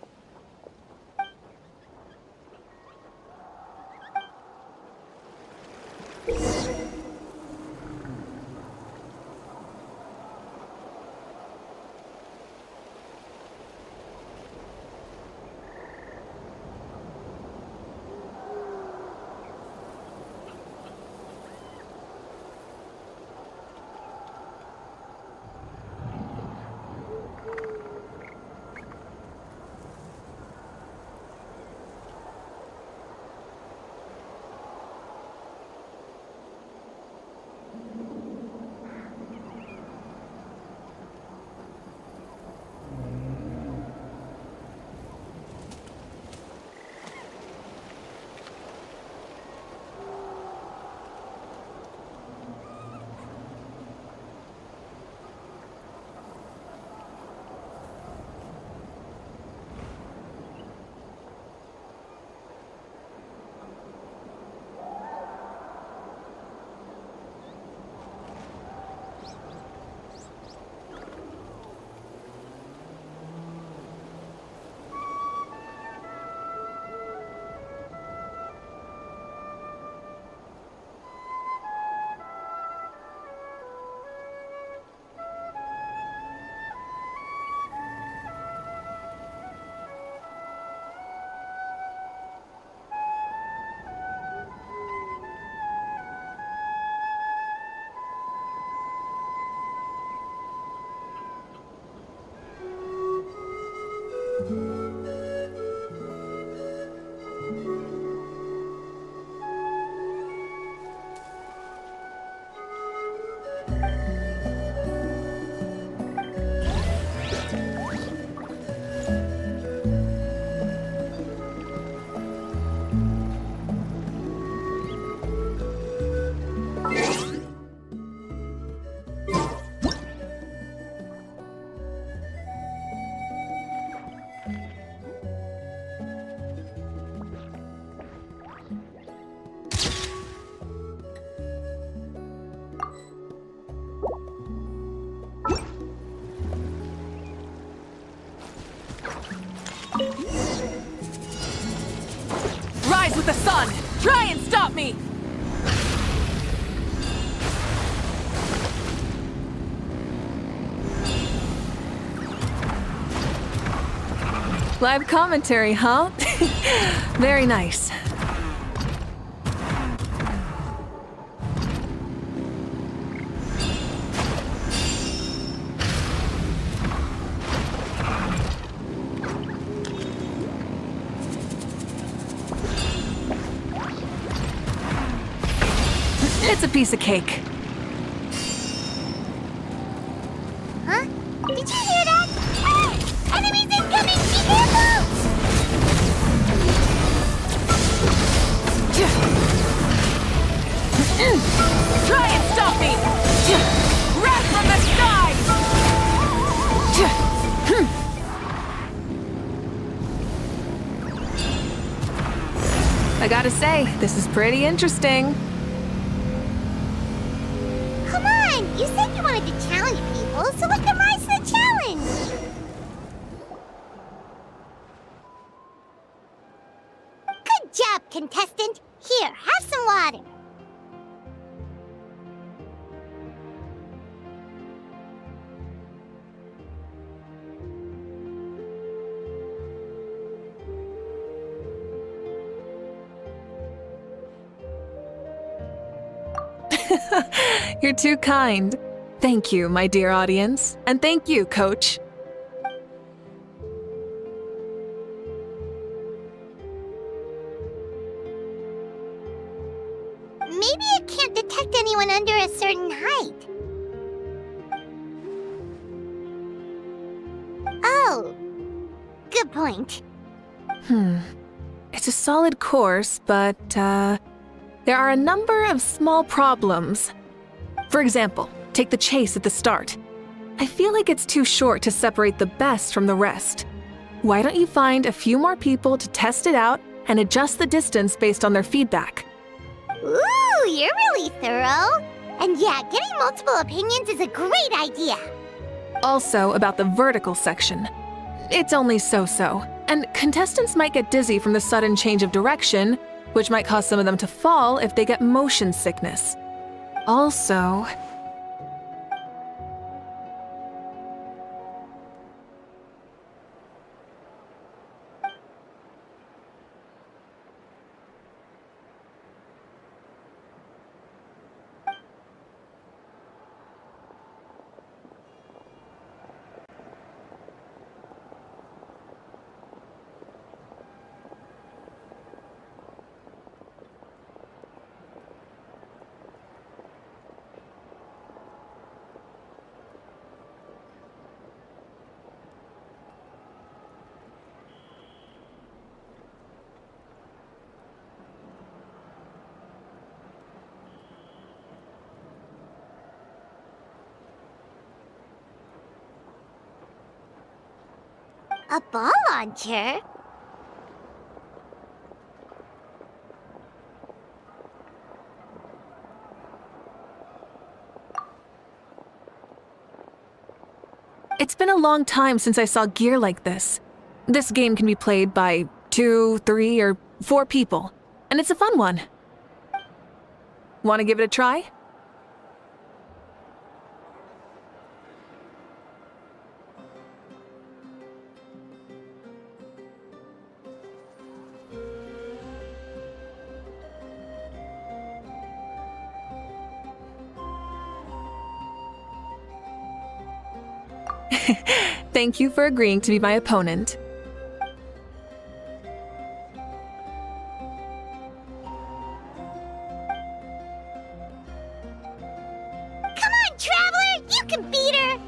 with the sun! Try and stop me! Live commentary, huh? Very nice. It's a piece of cake. Huh? Did you hear that? Hey! Enemies incoming! Be careful! Try and stop me! Wrath from the skies! I gotta say, this is pretty interesting. Come on! You said you wanted to challenge people, so let them rise to the challenge! Good job, contestant! Here, have some water! You're too kind. Thank you, my dear audience. And thank you, Coach. Maybe it can't detect anyone under a certain height. Oh. Good point. It's a solid course, but, there are a number of small problems. For example, take the chase at the start. I feel like it's too short to separate the best from the rest. Why don't you find a few more people to test it out and adjust the distance based on their feedback? Ooh, you're really thorough. And yeah, getting multiple opinions is a great idea. Also, about the vertical section. It's only so-so, and contestants might get dizzy from the sudden change of direction, which might cause some of them to fall if they get motion sickness. Also, A ball launcher? it's been a long time since I saw gear like this. This game can be played by 2, 3, or 4 people, and it's a fun one. Want to give it a try? Thank you for agreeing to be my opponent. Come on, Traveler! You can beat her!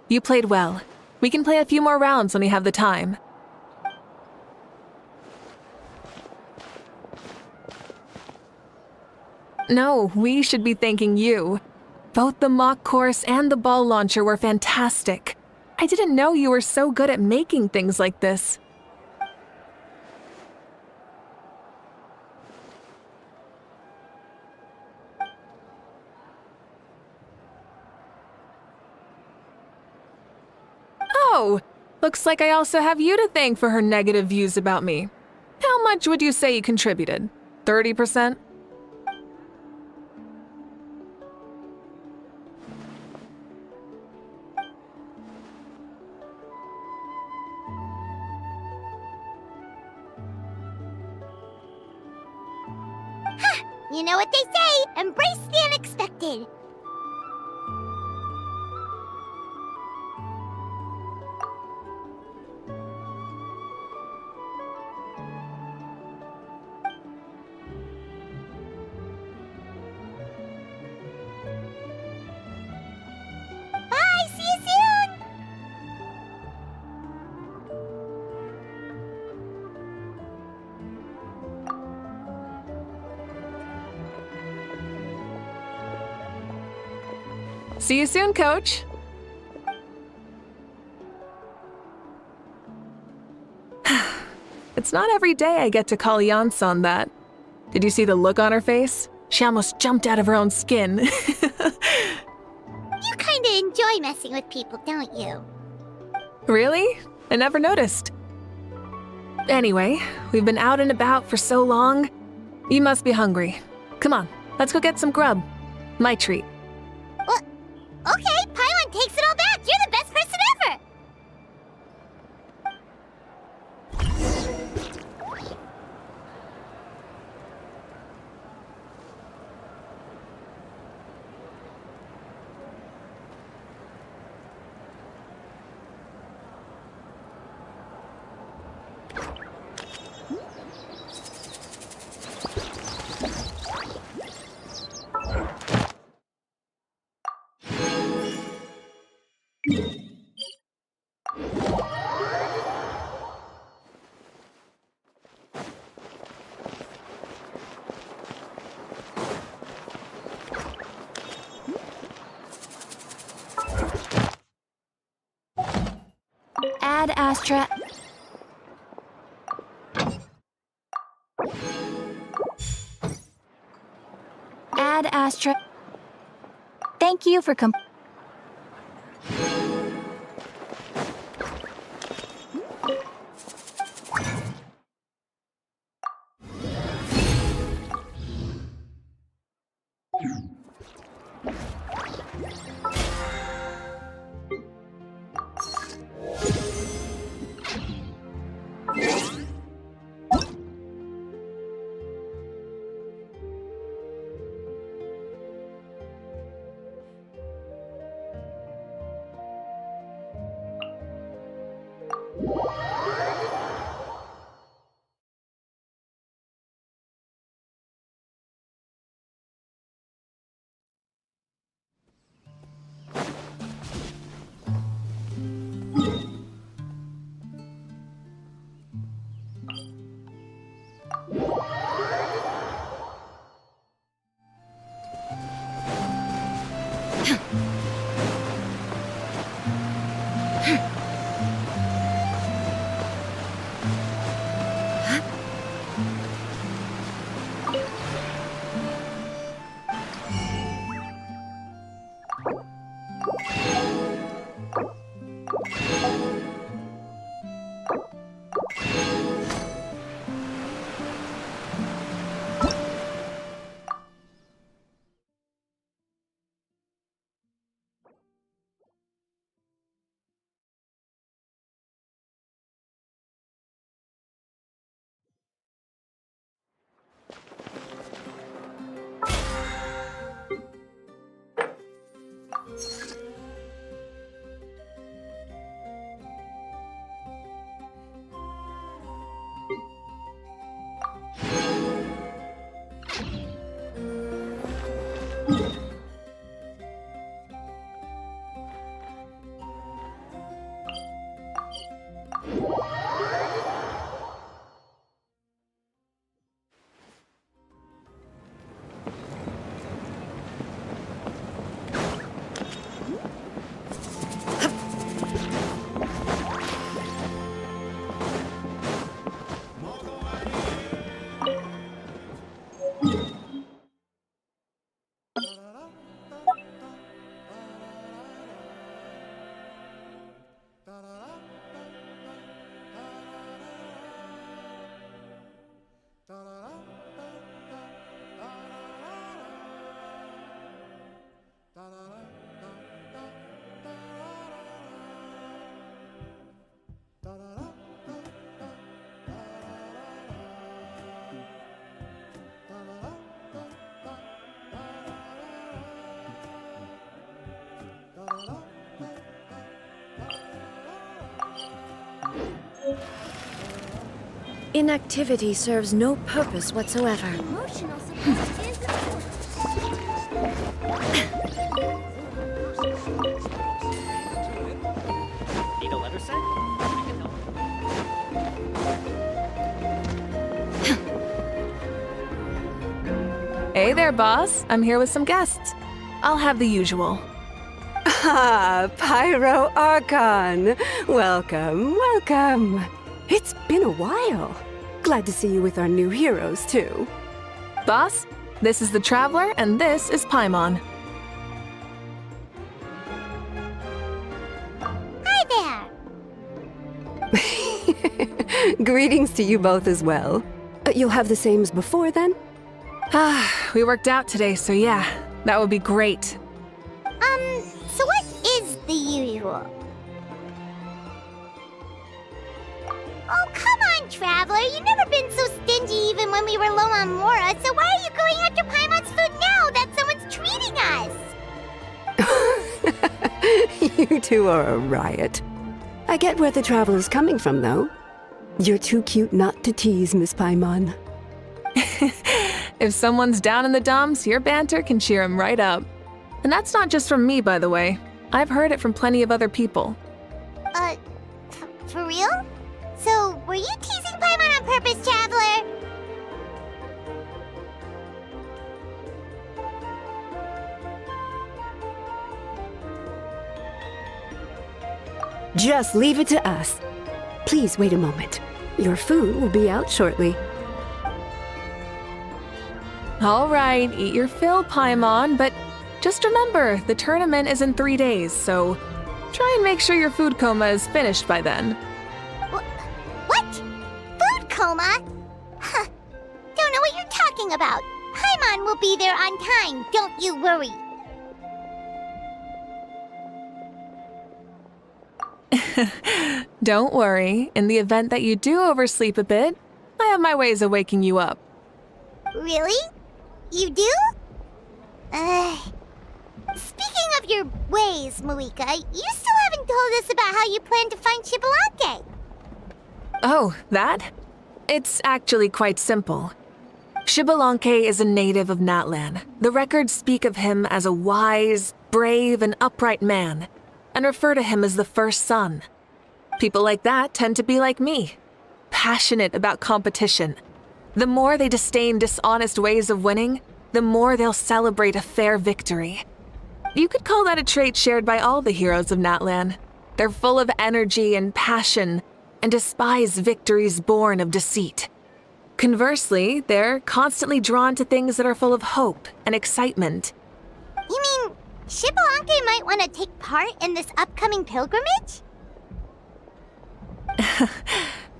You played well. We can play a few more rounds when we have the time. No, we should be thanking you. Both the mock course and the ball launcher were fantastic. I didn't know you were so good at making things like this. Oh, looks like I also have you to thank for her negative views about me. How much would you say you contributed? 30%? You know what they say, embrace the unexpected. Bye, see you soon! See you soon, Coach. It's not every day I get to call Iansan that. Did you see the look on her face? She almost jumped out of her own skin. You kinda enjoy messing with people, don't you? Really? I never noticed. Anyway, we've been out and about for so long. You must be hungry. Come on, let's go get some grub. My treat. Okay, Pylon takes it all back. You're the best person ever. Ad Astra. Ad Astra. Thank you for Inactivity serves no purpose whatsoever. Emotional support is Need a letter sent? I can help. Hey there, boss. I'm here with some guests. I'll have the usual. Ah, Pyro Archon! Welcome, welcome! It's been a while. Glad to see you with our new heroes, too. Boss, this is the Traveler, and this is Paimon. Hi there! Greetings to you both as well. You'll have the same as before, then? We worked out today, so yeah, that would be great. So what is the usual? Oh, come on, Traveler. You've never been so stingy even when we were low on Mora, so why are you going after Paimon's food now that someone's treating us? You two are a riot. I get where the Traveler's coming from, though. You're too cute not to tease, Miss Paimon. If someone's down in the dumps, your banter can cheer him right up. And that's not just from me, by the way. I've heard it from plenty of other people. For real? So, were you teasing Paimon on purpose, Traveler? Just leave it to us. Please wait a moment. Your food will be out shortly. All right, eat your fill, Paimon, but just remember, the tournament is in 3 days, so try and make sure your food coma is finished by then. What? Food coma? Huh. Don't know what you're talking about. Paimon will be there on time, don't you worry. Don't worry, in the event that you do oversleep a bit, I have my ways of waking you up. Really? You do? Speaking of your ways, Mavuika, you still haven't told us about how you plan to find Xbalanque. Oh, that? It's actually quite simple. Xbalanque is a native of Natlan. The records speak of him as a wise, brave, and upright man, and refer to him as the first son. People like that tend to be like me, passionate about competition. The more they disdain dishonest ways of winning, the more they'll celebrate a fair victory. You could call that a trait shared by all the heroes of Natlan. They're full of energy and passion, and despise victories born of deceit. Conversely, they're constantly drawn to things that are full of hope and excitement. You mean Xbalanque might want to take part in this upcoming pilgrimage?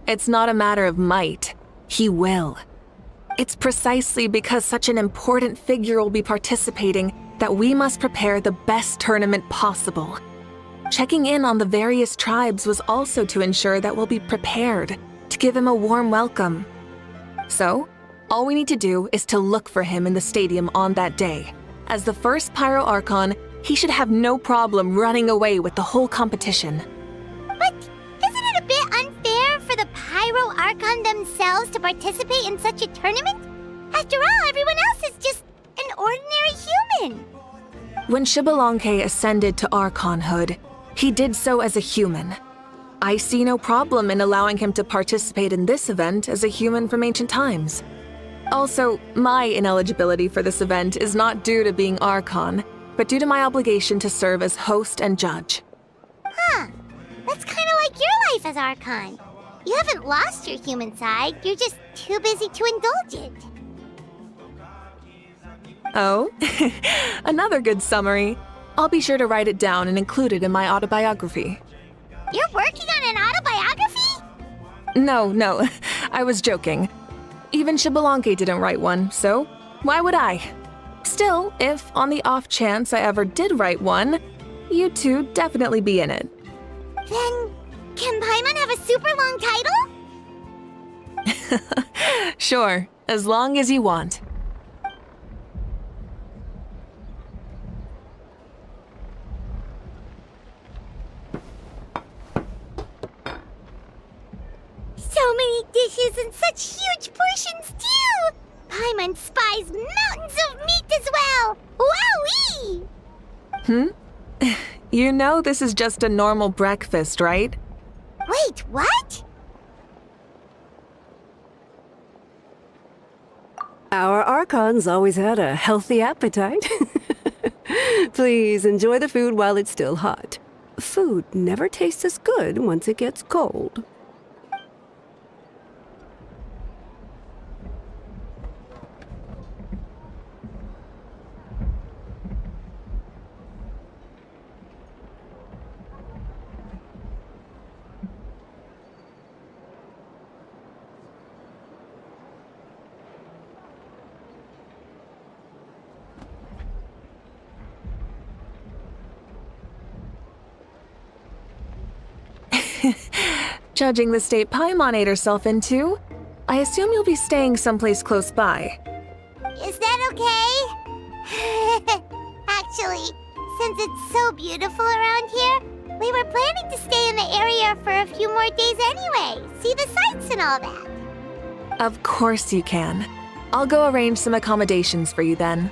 It's not a matter of might. He will. It's precisely because such an important figure will be participating that we must prepare the best tournament possible. Checking in on the various tribes was also to ensure that we'll be prepared to give him a warm welcome. So, all we need to do is to look for him in the stadium on that day. As the first Pyro Archon, he should have no problem running away with the whole competition. But isn't it a bit unfair for the Pyro Archon themselves to participate in such a tournament? After all, everyone else is just an ordinary human. When Xbalanque ascended to Archonhood, he did so as a human. I see no problem in allowing him to participate in this event as a human from ancient times. Also, my ineligibility for this event is not due to being Archon, but due to my obligation to serve as host and judge. Huh. That's kind of like your life as Archon. You haven't lost your human side, you're just too busy to indulge it. Oh, another good summary. I'll be sure to write it down and include it in my autobiography. You're working on an autobiography? No, I was joking. Even Xbalanque didn't write one, so why would I? Still, if on the off chance I ever did write one, you two definitely be in it. Then, Can Paimon have a super long title? Sure, as long as you want. So many dishes and such huge portions, too! Paimon spies mountains of meat as well! Wowee! You know this is just a normal breakfast, right? Wait, what? Our Archon's always had a healthy appetite. Please enjoy the food while it's still hot. Food never tastes as good once it gets cold. Judging the state Paimon ate herself into, I assume you'll be staying someplace close by. Is that okay? Actually, since it's so beautiful around here, we were planning to stay in the area for a few more days anyway. See the sights and all that. Of course you can. I'll go arrange some accommodations for you then.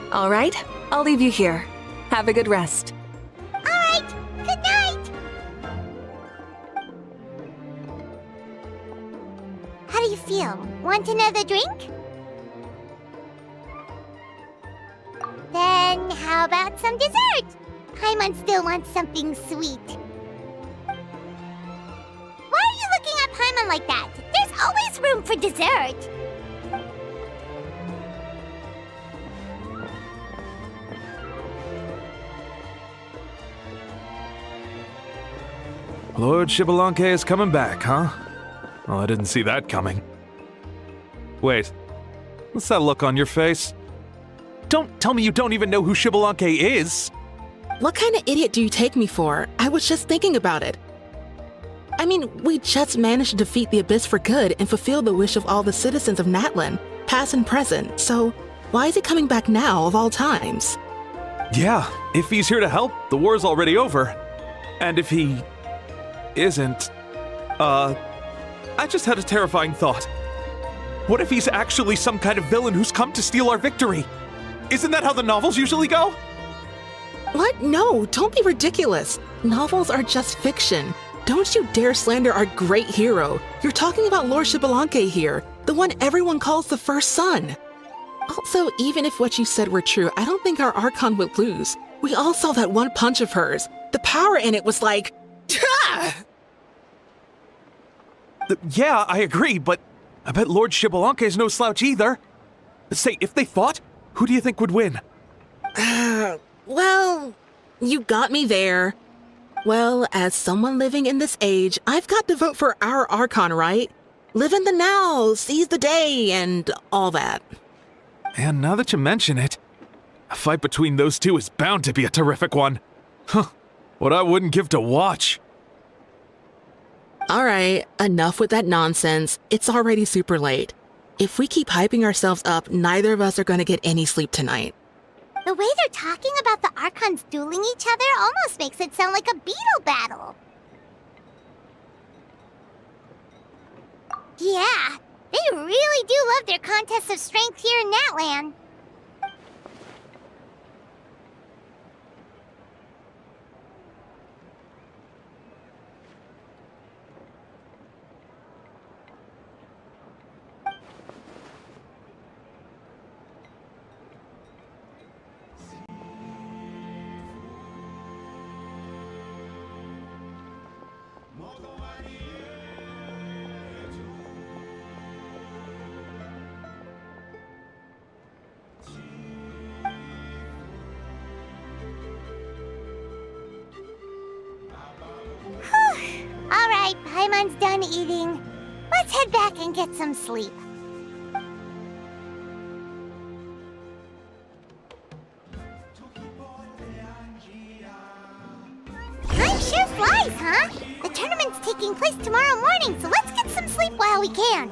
All right, I'll leave you here. Have a good rest. All right, good night. How do you feel? Want another drink? Then how about some dessert? Paimon still wants something sweet. Why are you looking at Paimon like that? There's always room for dessert. Lord Xbalanque is coming back, huh? Well, I didn't see that coming. Wait, what's that look on your face? Don't tell me you don't even know who Xbalanque is! What kind of idiot do you take me for? I was just thinking about it. I mean, we just managed to defeat the Abyss for good and fulfill the wish of all the citizens of Natlan, past and present, so why is he coming back now of all times? Yeah, if he's here to help, the war's already over. And if he isn't, I just had a terrifying thought. What if he's actually some kind of villain who's come to steal our victory? Isn't that how the novels usually go? What? No, don't be ridiculous. Novels are just fiction. Don't you dare slander our great hero. You're talking about Lord Xbalanque here, the one everyone calls the first son. Also, even if what you said were true, I don't think our Archon would lose. We all saw that one punch of hers. The power in it was like, "Tah!" Yeah, I agree, but I bet Lord Xbalanque is no slouch either. Say, if they fought, who do you think would win? Well, you got me there. Well, as someone living in this age, I've got to vote for our Archon, right? Live in the now, seize the day, and all that. And now that you mention it, a fight between those two is bound to be a terrific one. Huh, what I wouldn't give to watch. All right, enough with that nonsense. It's already super late. If we keep hyping ourselves up, neither of us are going to get any sleep tonight. The way they're talking about the Archons dueling each other almost makes it sound like a beetle battle. Yeah, they really do love their contests of strength here in Natlan. All right, Paimon's done eating. Let's head back and get some sleep. flies, huh? The tournament's taking place tomorrow morning, so let's get some sleep while we can.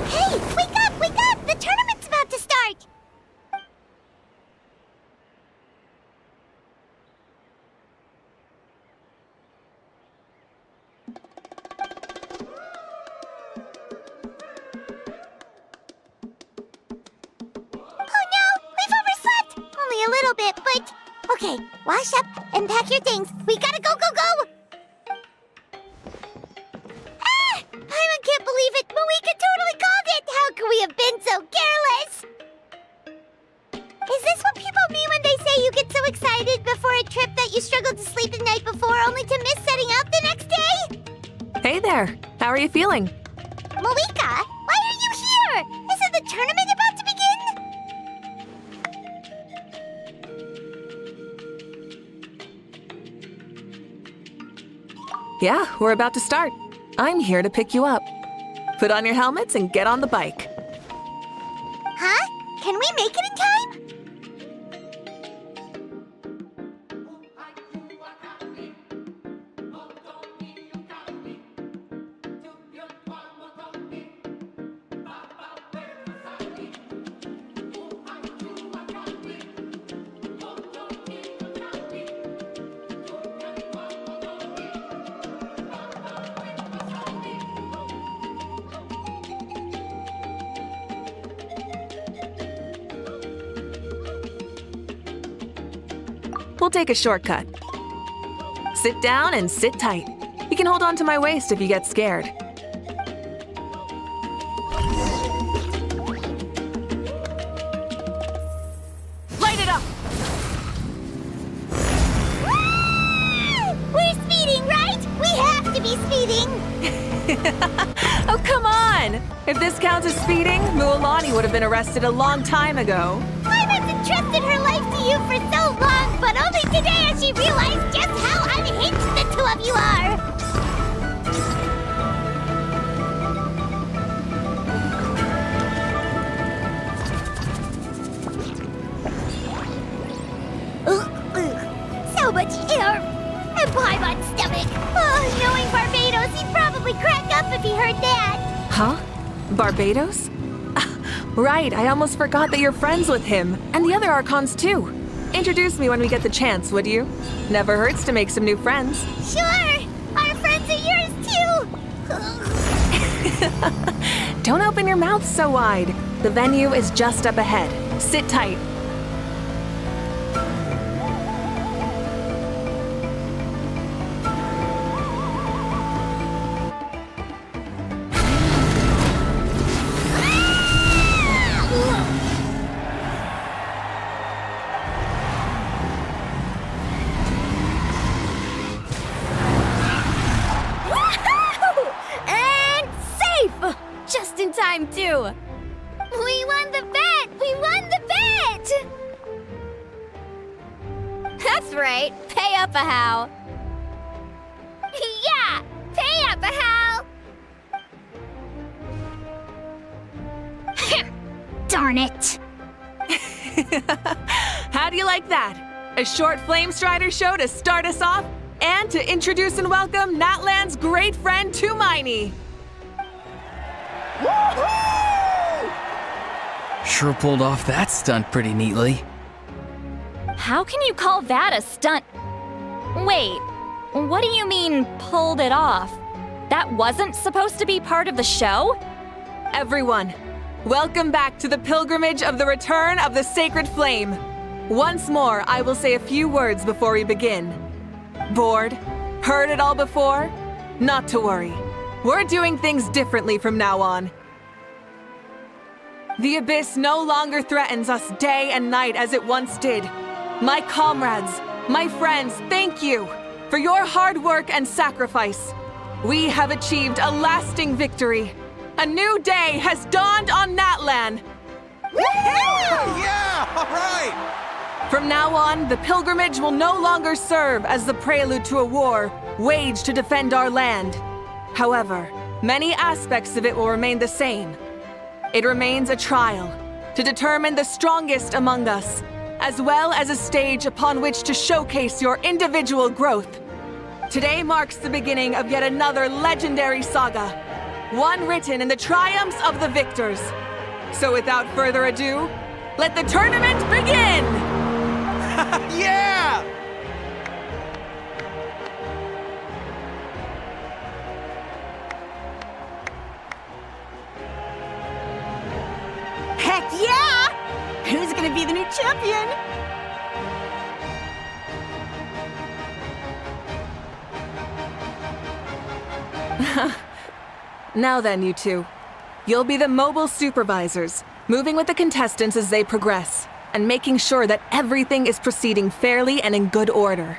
Hey, wake up, wake up! The tournament's about to start! Oh no, we've overslept! Only a little bit, but... Okay, wash up and pack your things. We gotta go, go, go! I can't believe it! Mavuika totally called it! How could we have been so careless? Is this what people mean when they say you get so excited before a trip that you struggled to sleep the night before only to miss setting out the next day? Hey there. How are you feeling? Mavuika, why are you here? Isn't the tournament about to begin? Yeah, we're about to start. I'm here to pick you up. Put on your helmets and get on the bike. Huh? Can we make it in time? We'll take a shortcut. Sit down and sit tight. You can hold on to my waist if you get scared. Light it up! We're speeding, right? We have to be speeding! Oh, come on! If this counts as speeding, Mualani would have been arrested a long time ago. I've entrusted her life to you for so long, but only today has she realized just how unhinged the two of you are! So much air! And Paimon's stomach! Oh, knowing Barbados, he'd probably crack up if he heard that! Huh? Barbados? Right, I almost forgot that you're friends with him, and the other Archons too. Introduce me when we get the chance, would you? Never hurts to make some new friends. Sure! Our friends are yours too! Don't open your mouth so wide. The venue is just up ahead. Sit tight. Time too. We won the bet! We won the bet! That's right. Pay up a how. Yeah! Pay up a how! Darn it! How do you like that? A short Flame Strider show to start us off, and to introduce and welcome Natlan's great friend Tumaini. Sure pulled off that stunt pretty neatly. How can you call that a stunt? Wait, what do you mean, pulled it off? That wasn't supposed to be part of the show? Everyone, welcome back to the pilgrimage of the return of the Sacred Flame. Once more, I will say a few words before we begin. Bored? Heard it all before? Not to worry. We're doing things differently from now on. The Abyss no longer threatens us day and night as it once did. My comrades, my friends, thank you for your hard work and sacrifice. We have achieved a lasting victory. A new day has dawned on Natlan. Yeah! All right! From now on, the pilgrimage will no longer serve as the prelude to a war waged to defend our land. However, many aspects of it will remain the same. It remains a trial to determine the strongest among us, as well as a stage upon which to showcase your individual growth. Today marks the beginning of yet another legendary saga, one written in the triumphs of the victors. So without further ado, let the tournament begin! Yeah! Heck yeah! Who's gonna be the new champion? Now then, you two. You'll be the mobile supervisors, moving with the contestants as they progress, and making sure that everything is proceeding fairly and in good order.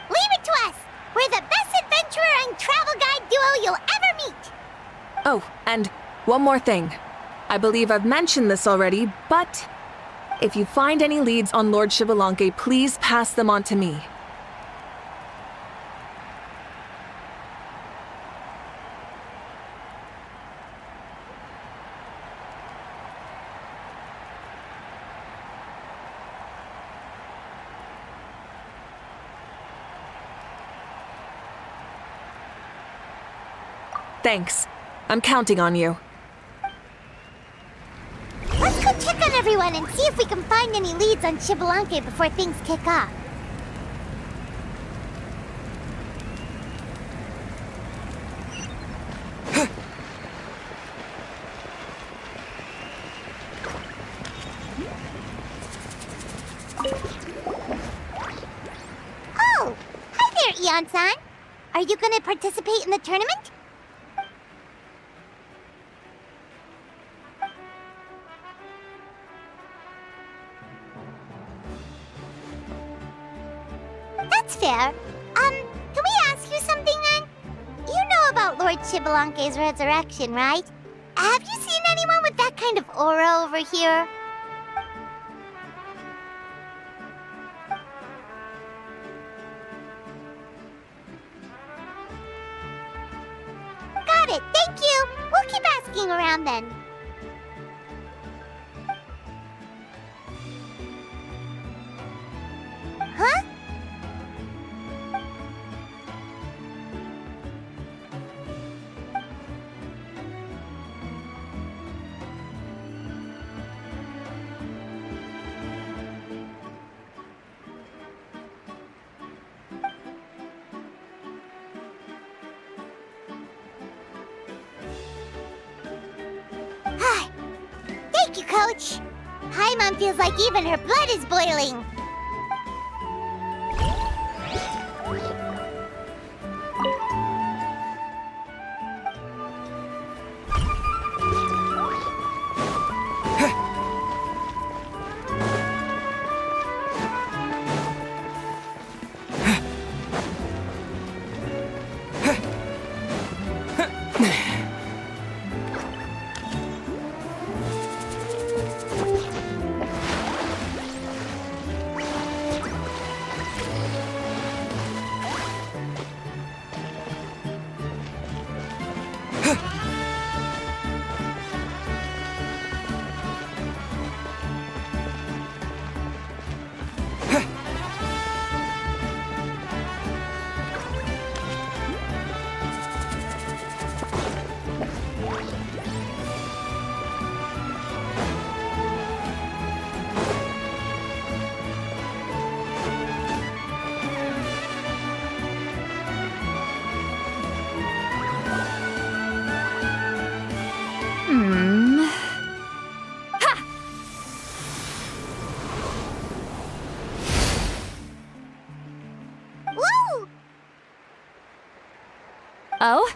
Leave it to us! We're the best adventurer and travel guide duo you'll ever meet! Oh, and one more thing. I believe I've mentioned this already, but if you find any leads on Lord Xbalanque, please pass them on to me. Thanks. I'm counting on you. Let's go check on everyone and see if we can find any leads on Xbalanque before things kick off. Oh! Hi there, Iansan! Are you gonna participate in the tournament? That's fair. Can we ask you something then? You know about Lord Xbalanque's resurrection, right? Have you seen anyone with that kind of aura over here? Got it, thank you! We'll keep asking around then. Huh? Thank you, Coach. Paimon feels like even her blood is boiling. Oh?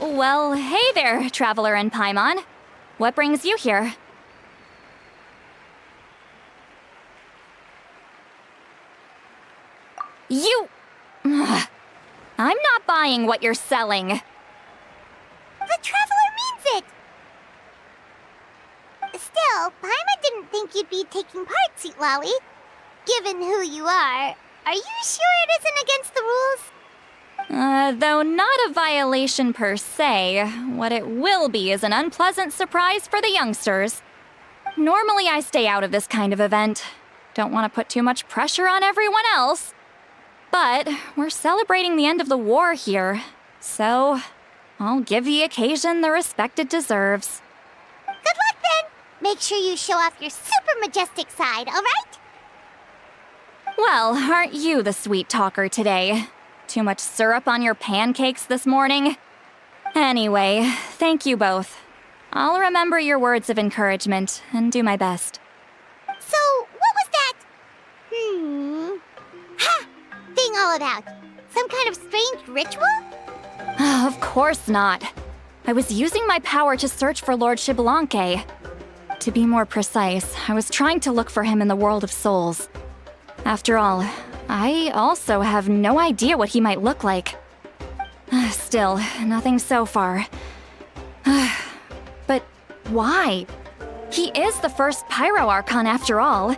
Well, hey there, Traveler and Paimon. What brings you here? You... Ugh. I'm not buying what you're selling. The Traveler means it! Still, Paimon you'd be taking part, Citlali. Given who you are you sure it isn't against the rules? Though not a violation per se, what it will be is an unpleasant surprise for the youngsters. Normally I stay out of this kind of event. Don't want to put too much pressure on everyone else. But we're celebrating the end of the war here, so I'll give the occasion the respect it deserves. Good luck then! Make sure you show off your super majestic side, alright? Well, aren't you the sweet talker today? Too much syrup on your pancakes this morning? Anyway, thank you both. I'll remember your words of encouragement and do my best. So, what was that? Ha! Thing all about? Some kind of strange ritual? Of course not. I was using my power to search for Lord Xbalanque. To be more precise, I was trying to look for him in the world of souls. After all, I also have no idea what he might look like. Still, nothing so far. But why? He is the first Pyro Archon after all.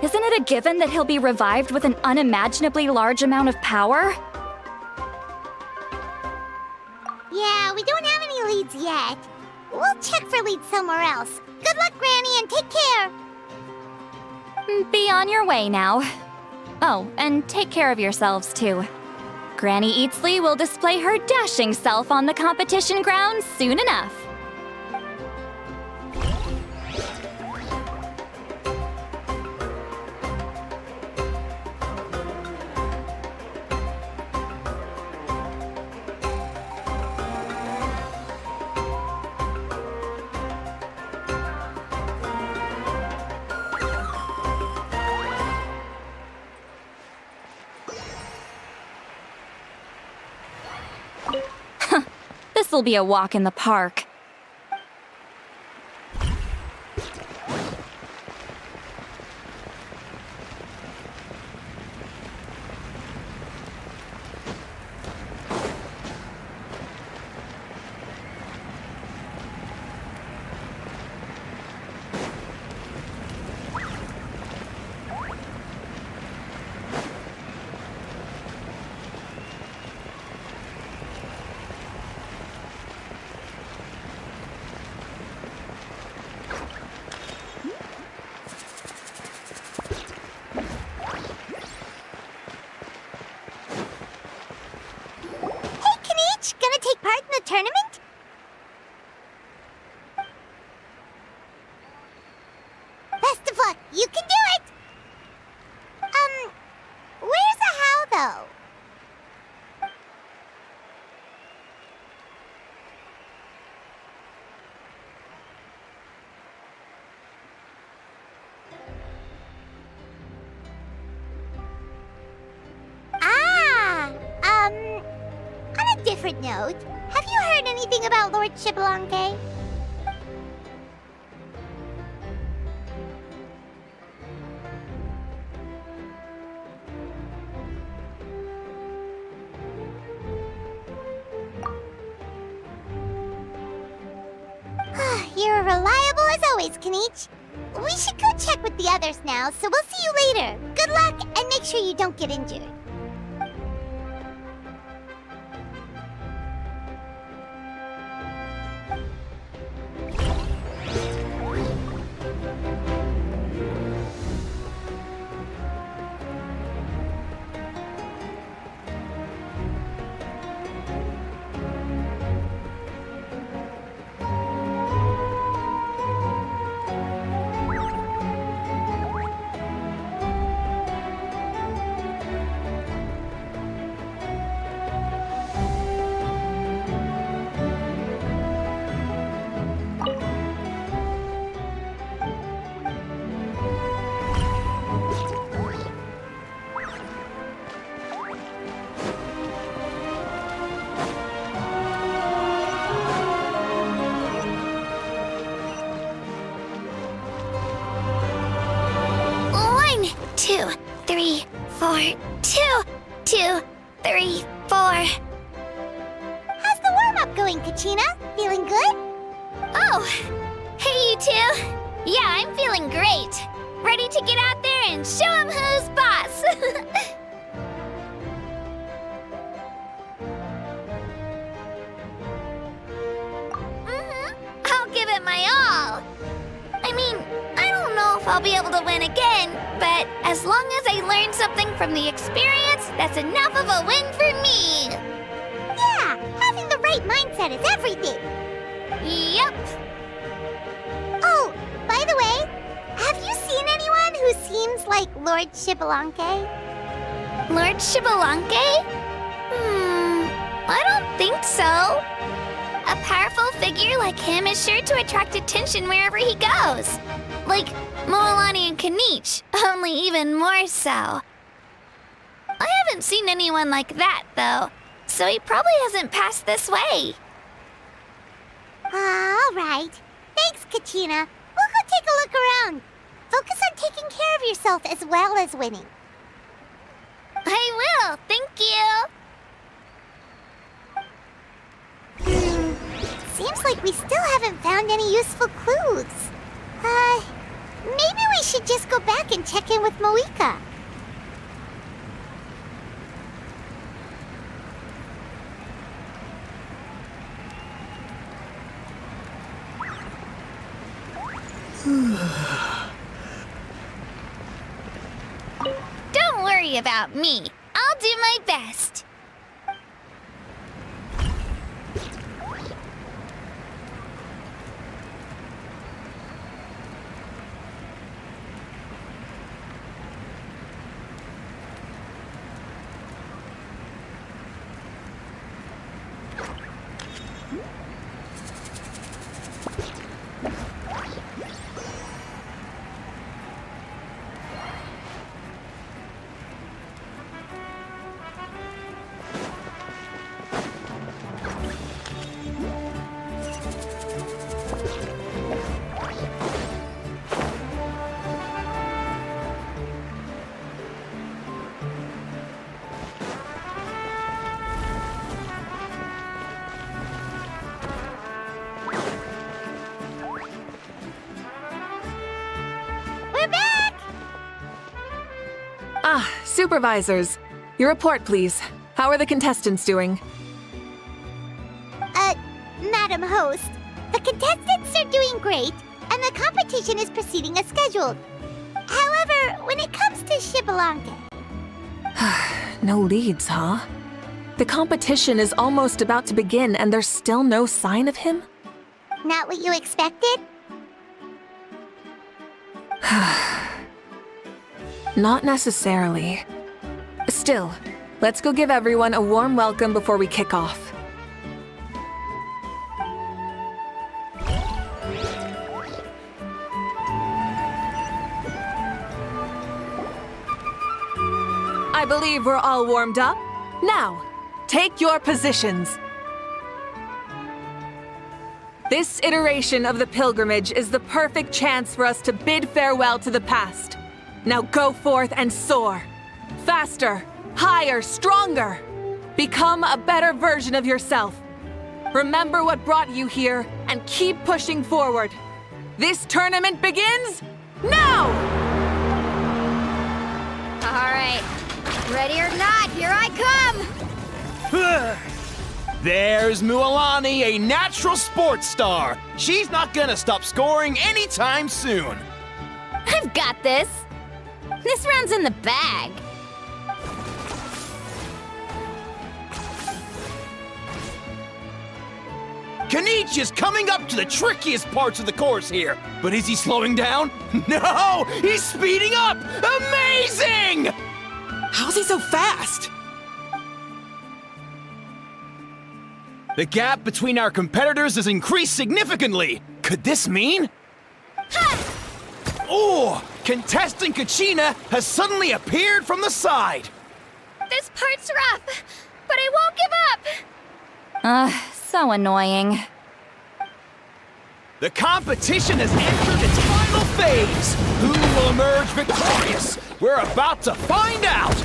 Isn't it a given that he'll be revived with an unimaginably large amount of power? Yeah, we don't have any leads yet. We'll check for leads somewhere else. Good luck, Granny, and take care! Be on your way now. Oh, and take care of yourselves too. Granny Eatsley will display her dashing self on the competition grounds soon enough. This'll be a walk in the park. Tournament? Best of luck, you can do it! Where's the how, though? On a different note, have you heard anything about Lord Xbalanque? You're reliable as always, Kanichi. We should go check with the others now, so we'll see you later. Good luck, and make sure you don't get injured. How's the warm-up going, Kachina? Feeling good? Oh, hey you two. Yeah, I'm feeling great. Ready to get out there and show him who's boss. I'll give it my all. I mean, I don't know if I'll be able to win again, but as long as I learn something from the experience, that's enough of a win for me. Yeah, having the right mindset is everything. Yep. Oh, by the way, have you seen anyone who seems like Lord Xbalanque? Lord Xbalanque? I don't think so. A powerful figure like him is sure to attract attention wherever he goes. Like Moalani and Kanich, only even more so. I haven't seen anyone like that, though, so he probably hasn't passed this way. All right. Thanks, Kachina. We'll go take a look around. Focus on taking care of yourself as well as winning. I will, thank you. Seems like we still haven't found any useful clues. Maybe we should just go back and check in with Mavuika. Don't worry about me. I'll do my best. Supervisors, your report, please. How are the contestants doing? Madam Host, the contestants are doing great, and the competition is proceeding as scheduled. However, when it comes to Xbalanque... No leads, huh? The competition is almost about to begin, and there's still no sign of him? Not what you expected? Not necessarily. Still, let's go give everyone a warm welcome before we kick off. I believe we're all warmed up. Now, take your positions. This iteration of the pilgrimage is the perfect chance for us to bid farewell to the past. Now go forth and soar. Faster, higher, stronger. Become a better version of yourself. Remember what brought you here and keep pushing forward. This tournament begins now! All right. Ready or not, here I come! There's Moalani, a natural sports star. She's not gonna stop scoring anytime soon. I've got this. This round's in the bag. Kanich is coming up to the trickiest parts of the course here. But is he slowing down? No! He's speeding up! Amazing! How's he so fast? The gap between our competitors has increased significantly. Could this mean? Oh! Contestant Kachina has suddenly appeared from the side. This part's rough, but I won't give up. So annoying. The competition has entered its final phase. Who will emerge victorious? We're about to find out.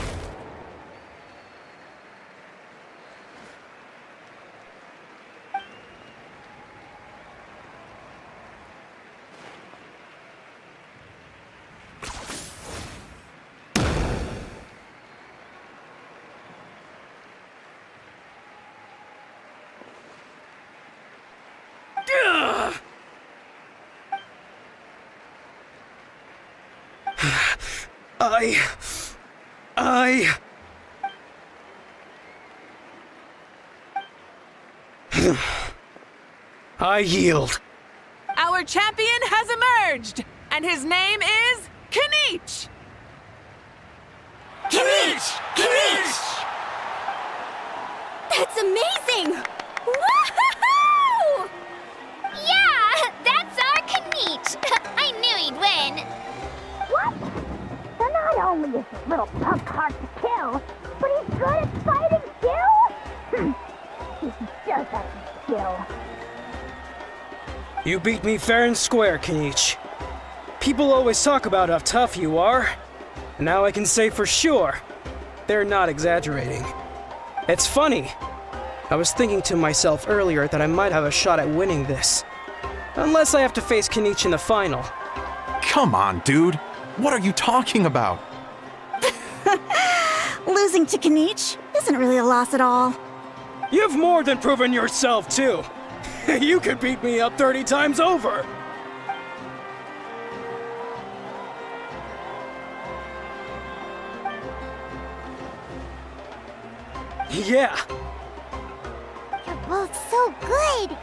I yield. Our champion has emerged, and his name is Kniech! Kniech! Kniech! That's amazing! Woohoo! Yeah, that's our Kniech. I knew he'd win. What? So not only is this little punk hard to kill, but he's good at fighting too? He does have some skill. You beat me fair and square, Kniech. People always talk about how tough you are. And now I can say for sure, they're not exaggerating. It's funny. I was thinking to myself earlier that I might have a shot at winning this. Unless I have to face Kniech in the final. Come on, dude. What are you talking about? Losing to Kniech isn't really a loss at all. You've more than proven yourself, too. You could beat me up 30 times over. Yeah. You're both so good.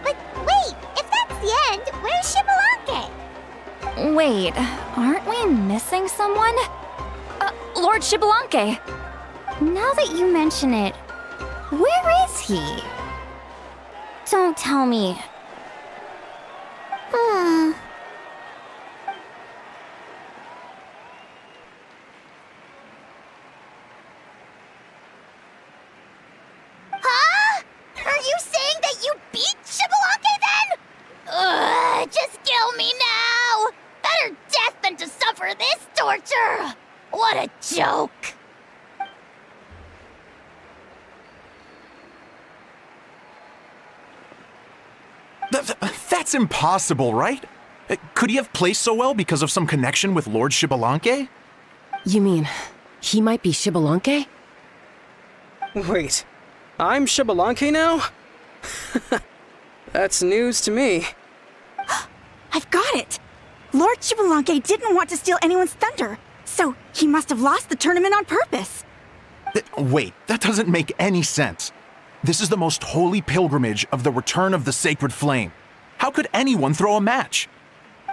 But wait, if that's the end, where's Xbalanque? Wait, aren't we missing someone? Lord Xbalanque. Now that you mention it, where is he? Don't tell me. Huh? Are you saying that you beat Xbalanque then? Ugh, just kill me now! Better death than to suffer this torture! What a joke! That's impossible, right? Could he have placed so well because of some connection with Lord Xbalanque? You mean, he might be Xbalanque? Wait, I'm Xbalanque now? That's news to me. I've got it! Lord Xbalanque didn't want to steal anyone's thunder, so he must have lost the tournament on purpose. Wait, that doesn't make any sense. This is the most holy pilgrimage of the return of the sacred flame. How could anyone throw a match?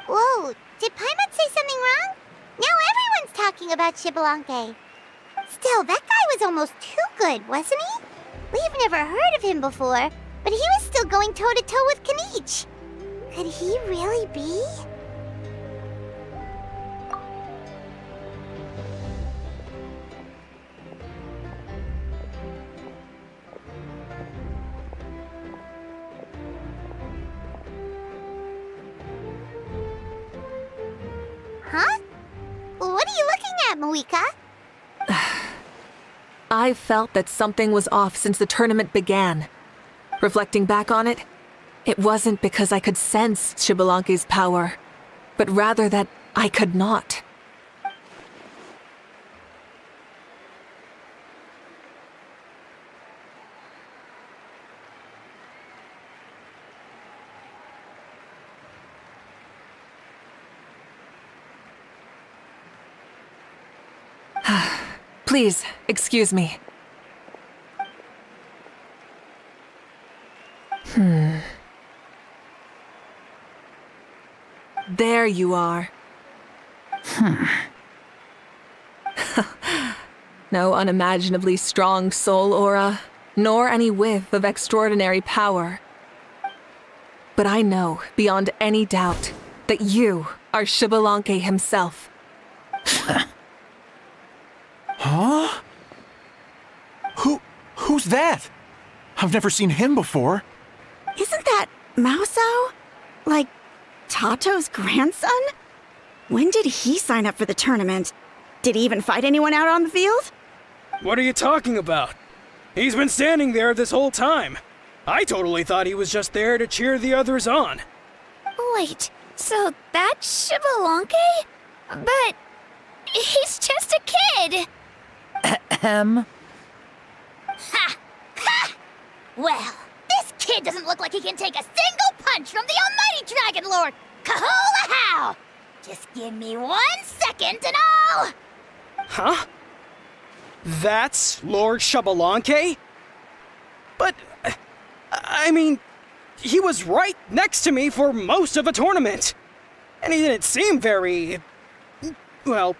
Whoa, did Paimon say something wrong? Now everyone's talking about Xbalanque. Still, that guy was almost too good, wasn't he? We've never heard of him before, but he was still going toe-to-toe with Kniech. Could he really be? Huh? What are you looking at, Mavuika? I felt that something was off since the tournament began. Reflecting back on it, it wasn't because I could sense Xbalanque's power, but rather that I could not. Please, excuse me. There you are. No unimaginably strong soul aura, nor any whiff of extraordinary power. But I know, beyond any doubt, that you are Xbalanque himself. Huh? Who's that? I've never seen him before. Isn't that Mauso? Like, Tato's grandson? When did he sign up for the tournament? Did he even fight anyone out on the field? What are you talking about? He's been standing there this whole time. I totally thought he was just there to cheer the others on. Wait, so that's Xbalanque? But he's just a kid. Ha! Ha! Well, this kid doesn't look like he can take a single punch from the almighty Dragon Lord! Kahola how! Just give me 1 second and I'll... Huh? That's Lord Xbalanque? But, I mean, he was right next to me for most of the tournament. And he didn't seem very... well,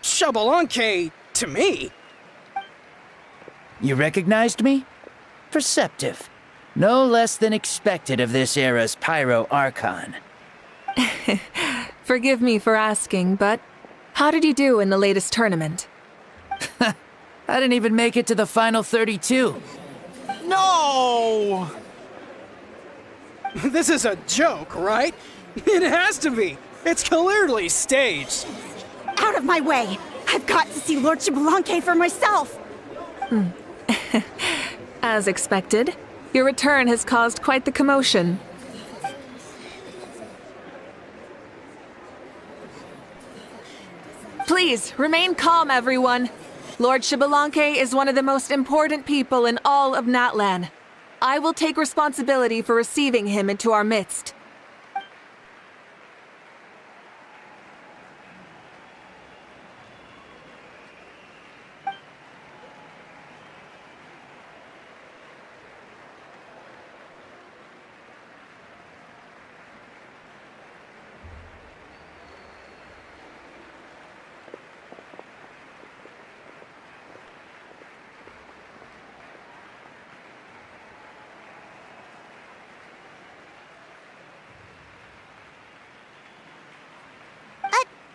Xbalanque to me. You recognized me? Perceptive. No less than expected of this era's Pyro Archon. Forgive me for asking, but how did you do in the latest tournament? I didn't even make it to the final 32. No! This is a joke, right? It has to be. It's clearly staged. Out of my way! I've got to see Lord Xbalanque for myself! As expected, your return has caused quite the commotion. Please, remain calm, everyone. Lord Xbalanque is one of the most important people in all of Natlan. I will take responsibility for receiving him into our midst.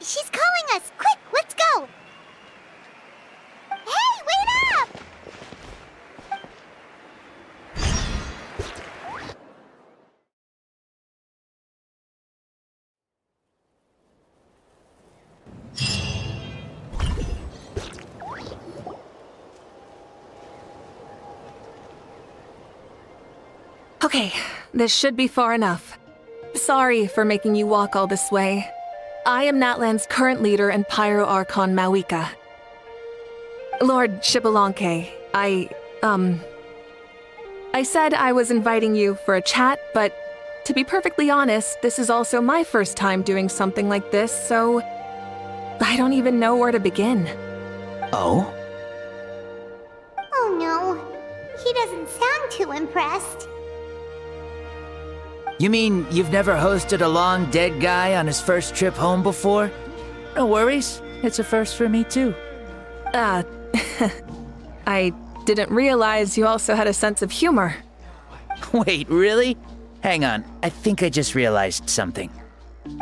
She's calling us! Quick, let's go! Hey, wait up! Okay, this should be far enough. Sorry for making you walk all this way. I am Natlan's current leader and Pyro Archon Mavuika. Lord Xbalanque, I said I was inviting you for a chat, but to be perfectly honest, this is also my first time doing something like this, so I don't even know where to begin. Oh? Oh no, he doesn't sound too impressed. You mean you've never hosted a long dead guy on his first trip home before? No worries, it's a first for me too. I didn't realize you also had a sense of humor. Wait, really? Hang on, I think I just realized something.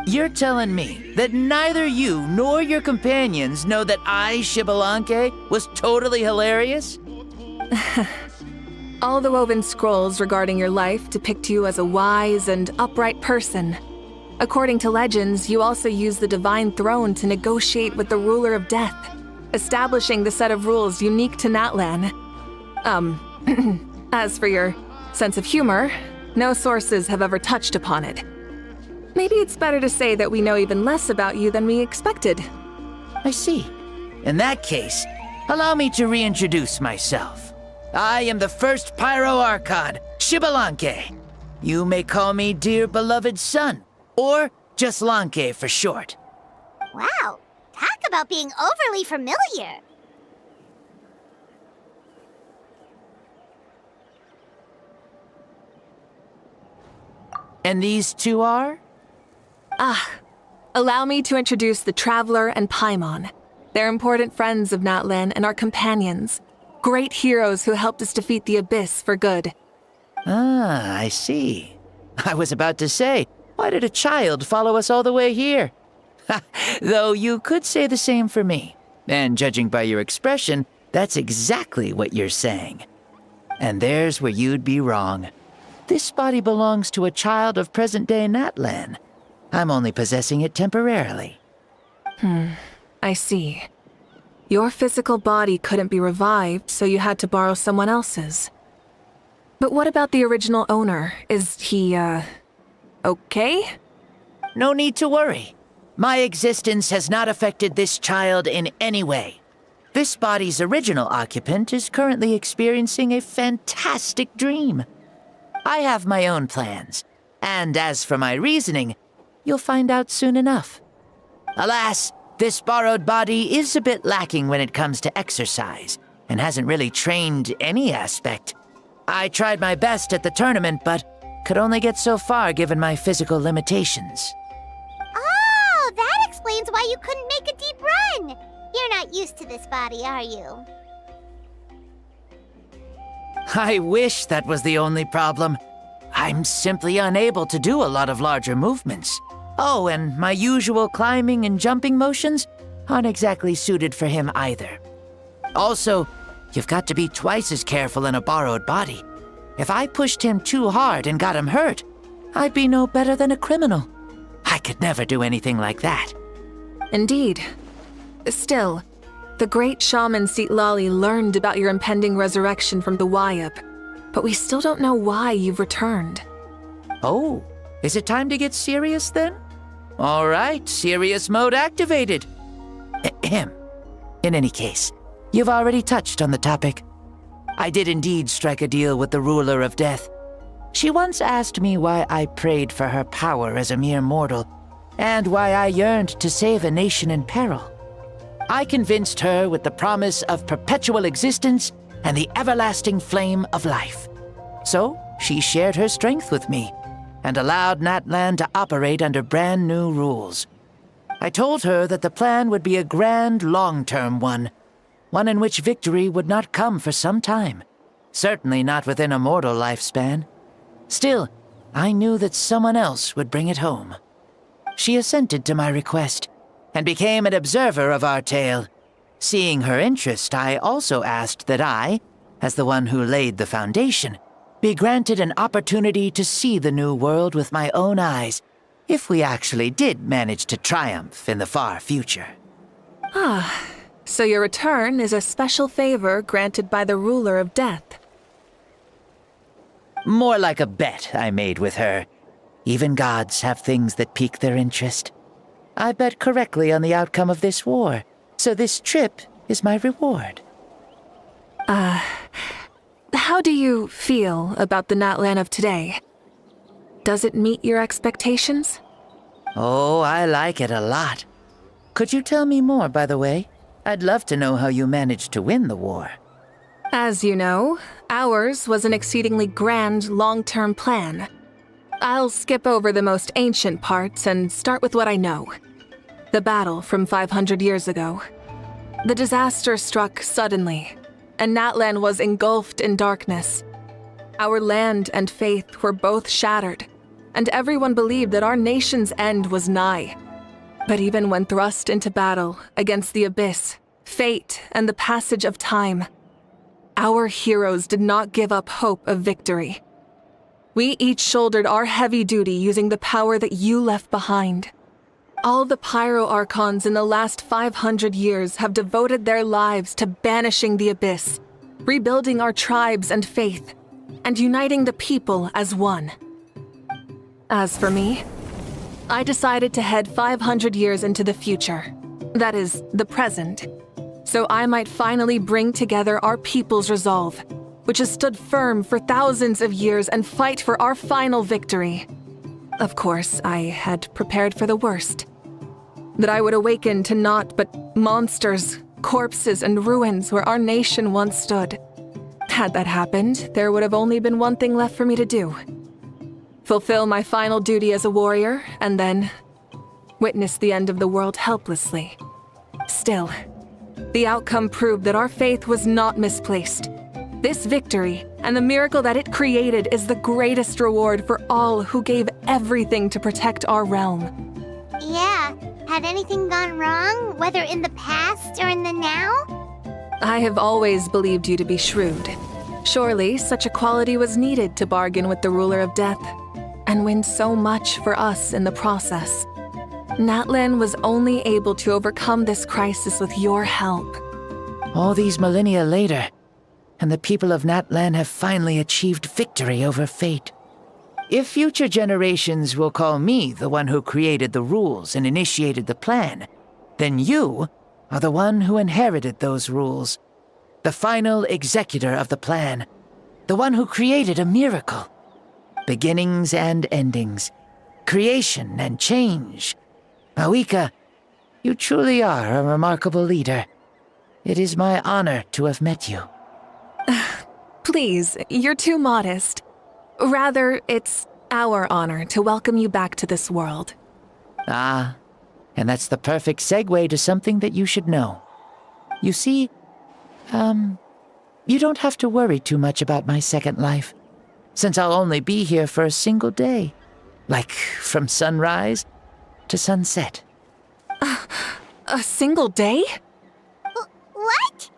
You're telling me that neither you nor your companions know that I, Xbalanque, was totally hilarious? All the woven scrolls regarding your life depict you as a wise and upright person. According to legends, you also use the divine throne to negotiate with the ruler of death, establishing the set of rules unique to Natlan. As for your sense of humor, no sources have ever touched upon it. Maybe it's better to say that we know even less about you than we expected. I see. In that case, allow me to reintroduce myself. I am the first Pyro Archon, Xbalanque. You may call me dear beloved son, or just Lanque for short. Wow, talk about being overly familiar. And these two are? Allow me to introduce the Traveler and Paimon. They're important friends of Natlan and our companions. Great heroes who helped us defeat the Abyss for good. Ah, I see. I was about to say, why did a child follow us all the way here? Though you could say the same for me. And judging by your expression, that's exactly what you're saying. And there's where you'd be wrong. This body belongs to a child of present-day Natlan. I'm only possessing it temporarily. I see. Your physical body couldn't be revived, so you had to borrow someone else's. But what about the original owner? Is he, okay? No need to worry. My existence has not affected this child in any way. This body's original occupant is currently experiencing a fantastic dream. I have my own plans, And as for my reasoning, you'll find out soon enough. Alas, this borrowed body is a bit lacking when it comes to exercise, and hasn't really trained any aspect. I tried my best at the tournament, but could only get so far given my physical limitations. Oh, that explains why you couldn't make a deep run. You're not used to this body, are you? I wish that was the only problem. I'm simply unable to do a lot of larger movements. Oh, and my usual climbing and jumping motions aren't exactly suited for him either. Also, you've got to be twice as careful in a borrowed body. If I pushed him too hard and got him hurt, I'd be no better than a criminal. I could never do anything like that. Indeed. Still, the great shaman Citlali learned about your impending resurrection from the Wayup, but we still don't know why you've returned. Oh, is it time to get serious then? All right, serious mode activated. Ahem. In any case, you've already touched on the topic. I did indeed strike a deal with the ruler of death. She once asked me why I prayed for her power as a mere mortal, and why I yearned to save a nation in peril. I convinced her with the promise of perpetual existence and the everlasting flame of life. So she shared her strength with me, and allowed Natlan to operate under brand new rules. I told her that the plan would be a grand, long-term one in which victory would not come for some time, certainly not within a mortal lifespan. Still, I knew that someone else would bring it home. She assented to my request, and became an observer of our tale. Seeing her interest, I also asked that I, as the one who laid the foundation, be granted an opportunity to see the new world with my own eyes, if we actually did manage to triumph in the far future. Ah, so your return is a special favor granted by the ruler of death. More like a bet I made with her. Even gods have things that pique their interest. I bet correctly on the outcome of this war, so this trip is my reward. How do you feel about the Natlan of today? Does it meet your expectations? Oh, I like it a lot. Could you tell me more, by the way? I'd love to know how you managed to win the war. As you know, ours was an exceedingly grand, long-term plan. I'll skip over the most ancient parts and start with what I know. The battle from 500 years ago. The disaster struck suddenly, and Natlan was engulfed in darkness. Our land and faith were both shattered, and everyone believed that our nation's end was nigh. But even when thrust into battle against the abyss, fate, and the passage of time, our heroes did not give up hope of victory. We each shouldered our heavy duty using the power that you left behind. All the Pyro Archons in the last 500 years have devoted their lives to banishing the abyss, rebuilding our tribes and faith, and uniting the people as one. As for me, I decided to head 500 years into the future, that is, the present, so I might finally bring together our people's resolve, which has stood firm for thousands of years, and fight for our final victory. Of course, I had prepared for the worst. That I would awaken to naught but monsters, corpses, and ruins where our nation once stood. Had that happened, there would have only been one thing left for me to do. Fulfill my final duty as a warrior, and then witness the end of the world helplessly. Still, the outcome proved that our faith was not misplaced. This victory, and the miracle that it created, is the greatest reward for all who gave everything to protect our realm. Yeah, had anything gone wrong, whether in the past or in the now? I have always believed you to be shrewd. Surely, such a quality was needed to bargain with the ruler of death, and win so much for us in the process. Natlan was only able to overcome this crisis with your help. All these millennia later, and the people of Natlan have finally achieved victory over fate. If future generations will call me the one who created the rules and initiated the plan, then you are the one who inherited those rules. The final executor of the plan. The one who created a miracle. beginnings and endings, creation and change. Mavuika, you truly are a remarkable leader. It is my honor to have met you. Please, you're too modest. Rather, it's our honor to welcome you back to this world. Ah, and that's the perfect segue to something that you should know. You see, you don't have to worry too much about my second life, since I'll only be here for a single day, like from sunrise to sunset. A single day? What?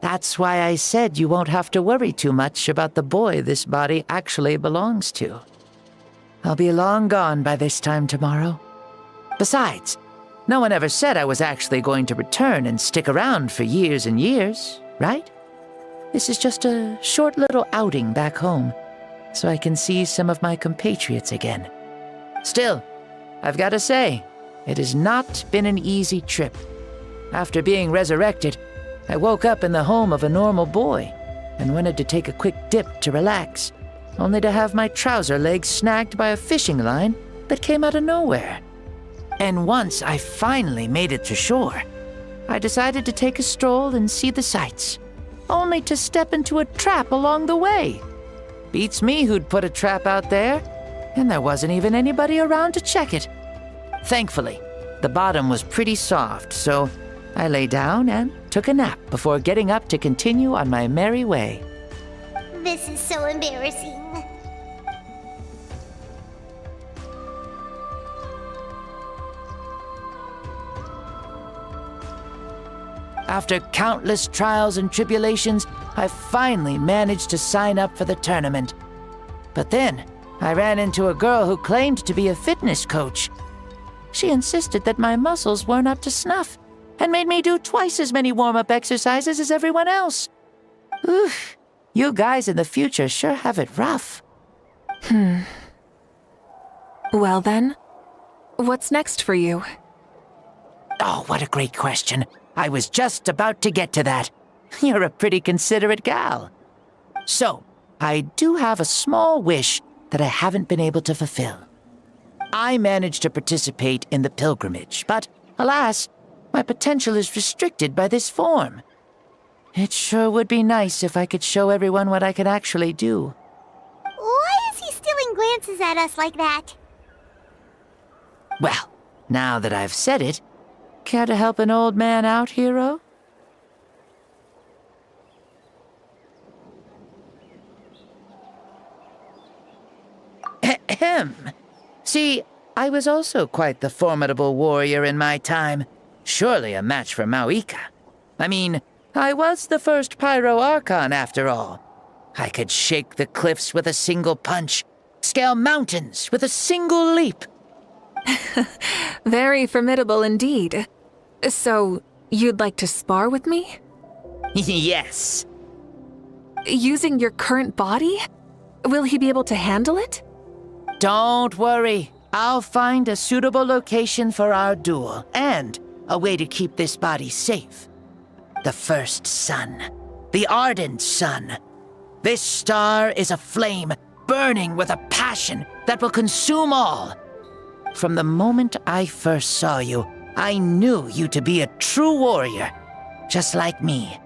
That's why I said you won't have to worry too much about the boy this body actually belongs to. I'll be long gone by this time tomorrow. Besides, no one ever said I was actually going to return and stick around for years and years, right? This is just a short little outing back home, so I can see some of my compatriots again. Still, I've got to say, it has not been an easy trip. After being resurrected, I woke up in the home of a normal boy and wanted to take a quick dip to relax, only to have my trouser legs snagged by a fishing line that came out of nowhere. And once I finally made it to shore, I decided to take a stroll and see the sights, only to step into a trap along the way. Beats me who'd put a trap out there, and there wasn't even anybody around to check it. Thankfully, the bottom was pretty soft, so I lay down and took a nap before getting up to continue on my merry way. This is so embarrassing. After countless trials and tribulations, I finally managed to sign up for the tournament. But then, I ran into a girl who claimed to be a fitness coach. She insisted that my muscles weren't up to snuff, and made me do twice as many warm-up exercises as everyone else. Oof, you guys in the future sure have it rough. Well then, what's next for you? Oh, what a great question. I was just about to get to that. You're a pretty considerate gal. So, I do have a small wish that I haven't been able to fulfill. I managed to participate in the pilgrimage, but alas, my potential is restricted by this form. It sure would be nice if I could show everyone what I could actually do. Why is he stealing glances at us like that? Well, now that I've said it, care to help an old man out, hero? Ahem. See, I was also quite the formidable warrior in my time. Surely a match for Mavuika. I mean, I was the first Pyro Archon after all. I could shake the cliffs with a single punch, scale mountains with a single leap. Very formidable indeed. So, you'd like to spar with me? Yes. Using your current body? Will he be able to handle it? Don't worry. I'll find a suitable location for our duel, and a way to keep this body safe. The first sun. The ardent sun. This star is a flame, burning with a passion that will consume all. From the moment I first saw you, I knew you to be a true warrior, just like me.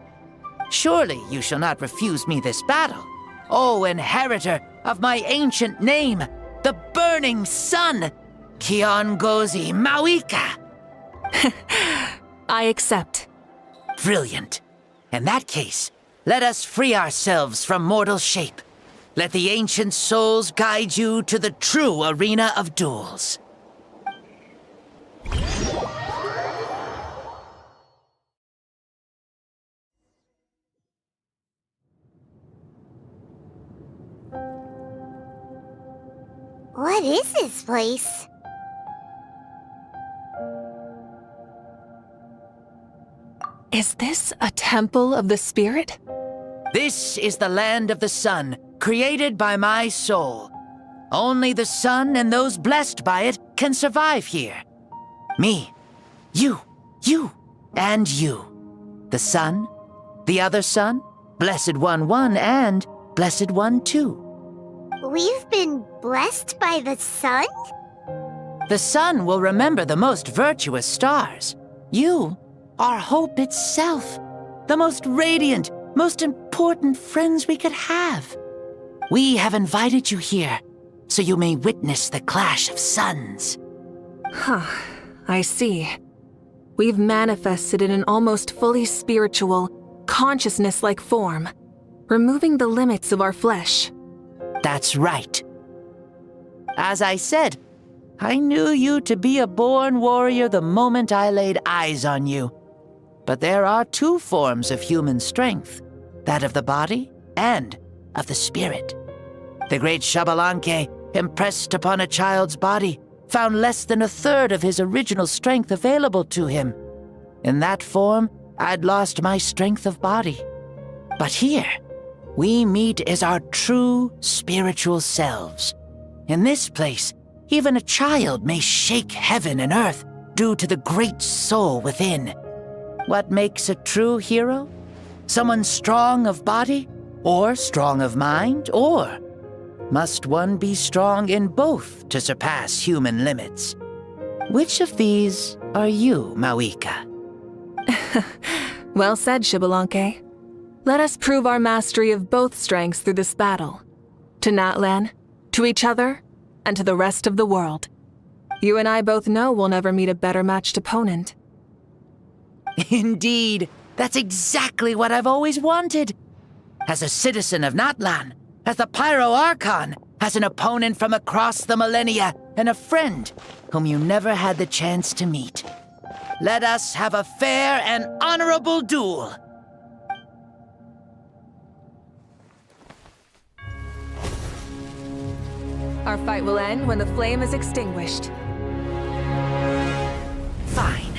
Surely you shall not refuse me this battle, O inheritor of my ancient name, the burning sun, Kiongozi Mavuika. I accept. Brilliant. In that case, let us free ourselves from mortal shape. Let the ancient souls guide you to the true arena of duels. What is this place? Is this a temple of the spirit? This is the land of the sun, created by my soul. Only the sun and those blessed by it can survive here. Me, you, and you. The sun, the other sun, Blessed One 1, and Blessed One 2. We've been blessed by the sun? The sun will remember the most virtuous stars. You are hope itself, the most radiant, most important friends we could have. We have invited you here so you may witness the clash of suns. Huh, I see. We've manifested in an almost fully spiritual, consciousness-like form, removing the limits of our flesh. That's right. As I said, I knew you to be a born warrior the moment I laid eyes on you. But there are two forms of human strength, that of the body and of the spirit. The great Xbalanque, impressed upon a child's body, found less than a third of his original strength available to him. In that form, I'd lost my strength of body. But here, we meet as our true spiritual selves. In this place, even a child may shake heaven and earth due to the great soul within. What makes a true hero? Someone strong of body, or strong of mind, or must one be strong in both to surpass human limits? Which of these are you, Mavuika? Well said, Xbalanque. Let us prove our mastery of both strengths through this battle. To Natlan, to each other, and to the rest of the world. You and I both know we'll never meet a better matched opponent. Indeed, that's exactly what I've always wanted. As a citizen of Natlan, as the Pyro Archon, as an opponent from across the millennia, and a friend whom you never had the chance to meet. Let us have a fair and honorable duel. Our fight will end when the flame is extinguished. Fine.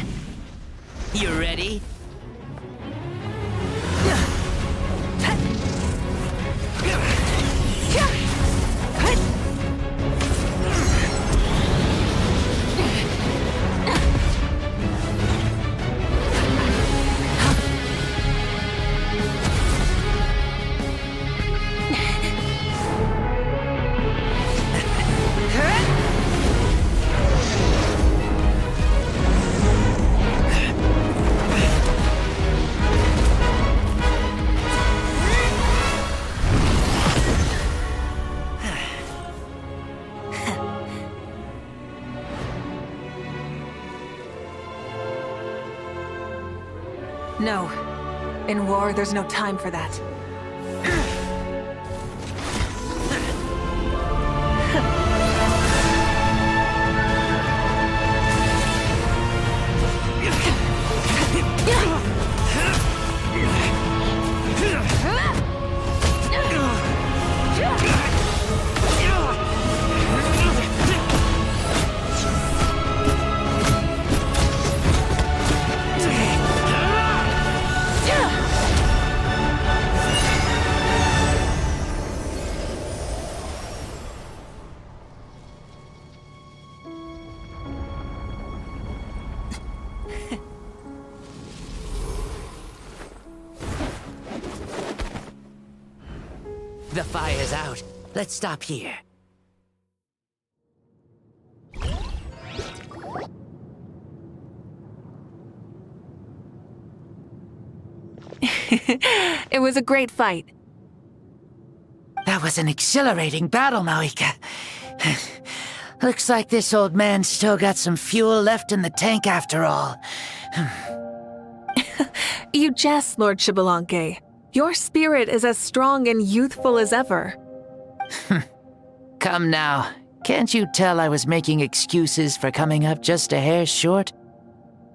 You ready? No. In war, there's no time for that. The fire's out. Let's stop here. It was a great fight. That was an exhilarating battle, Mavuika. Looks like this old man's still got some fuel left in the tank after all. You jest, Lord Xbalanque. Your spirit is as strong and youthful as ever. Come now. Can't you tell I was making excuses for coming up just a hair short?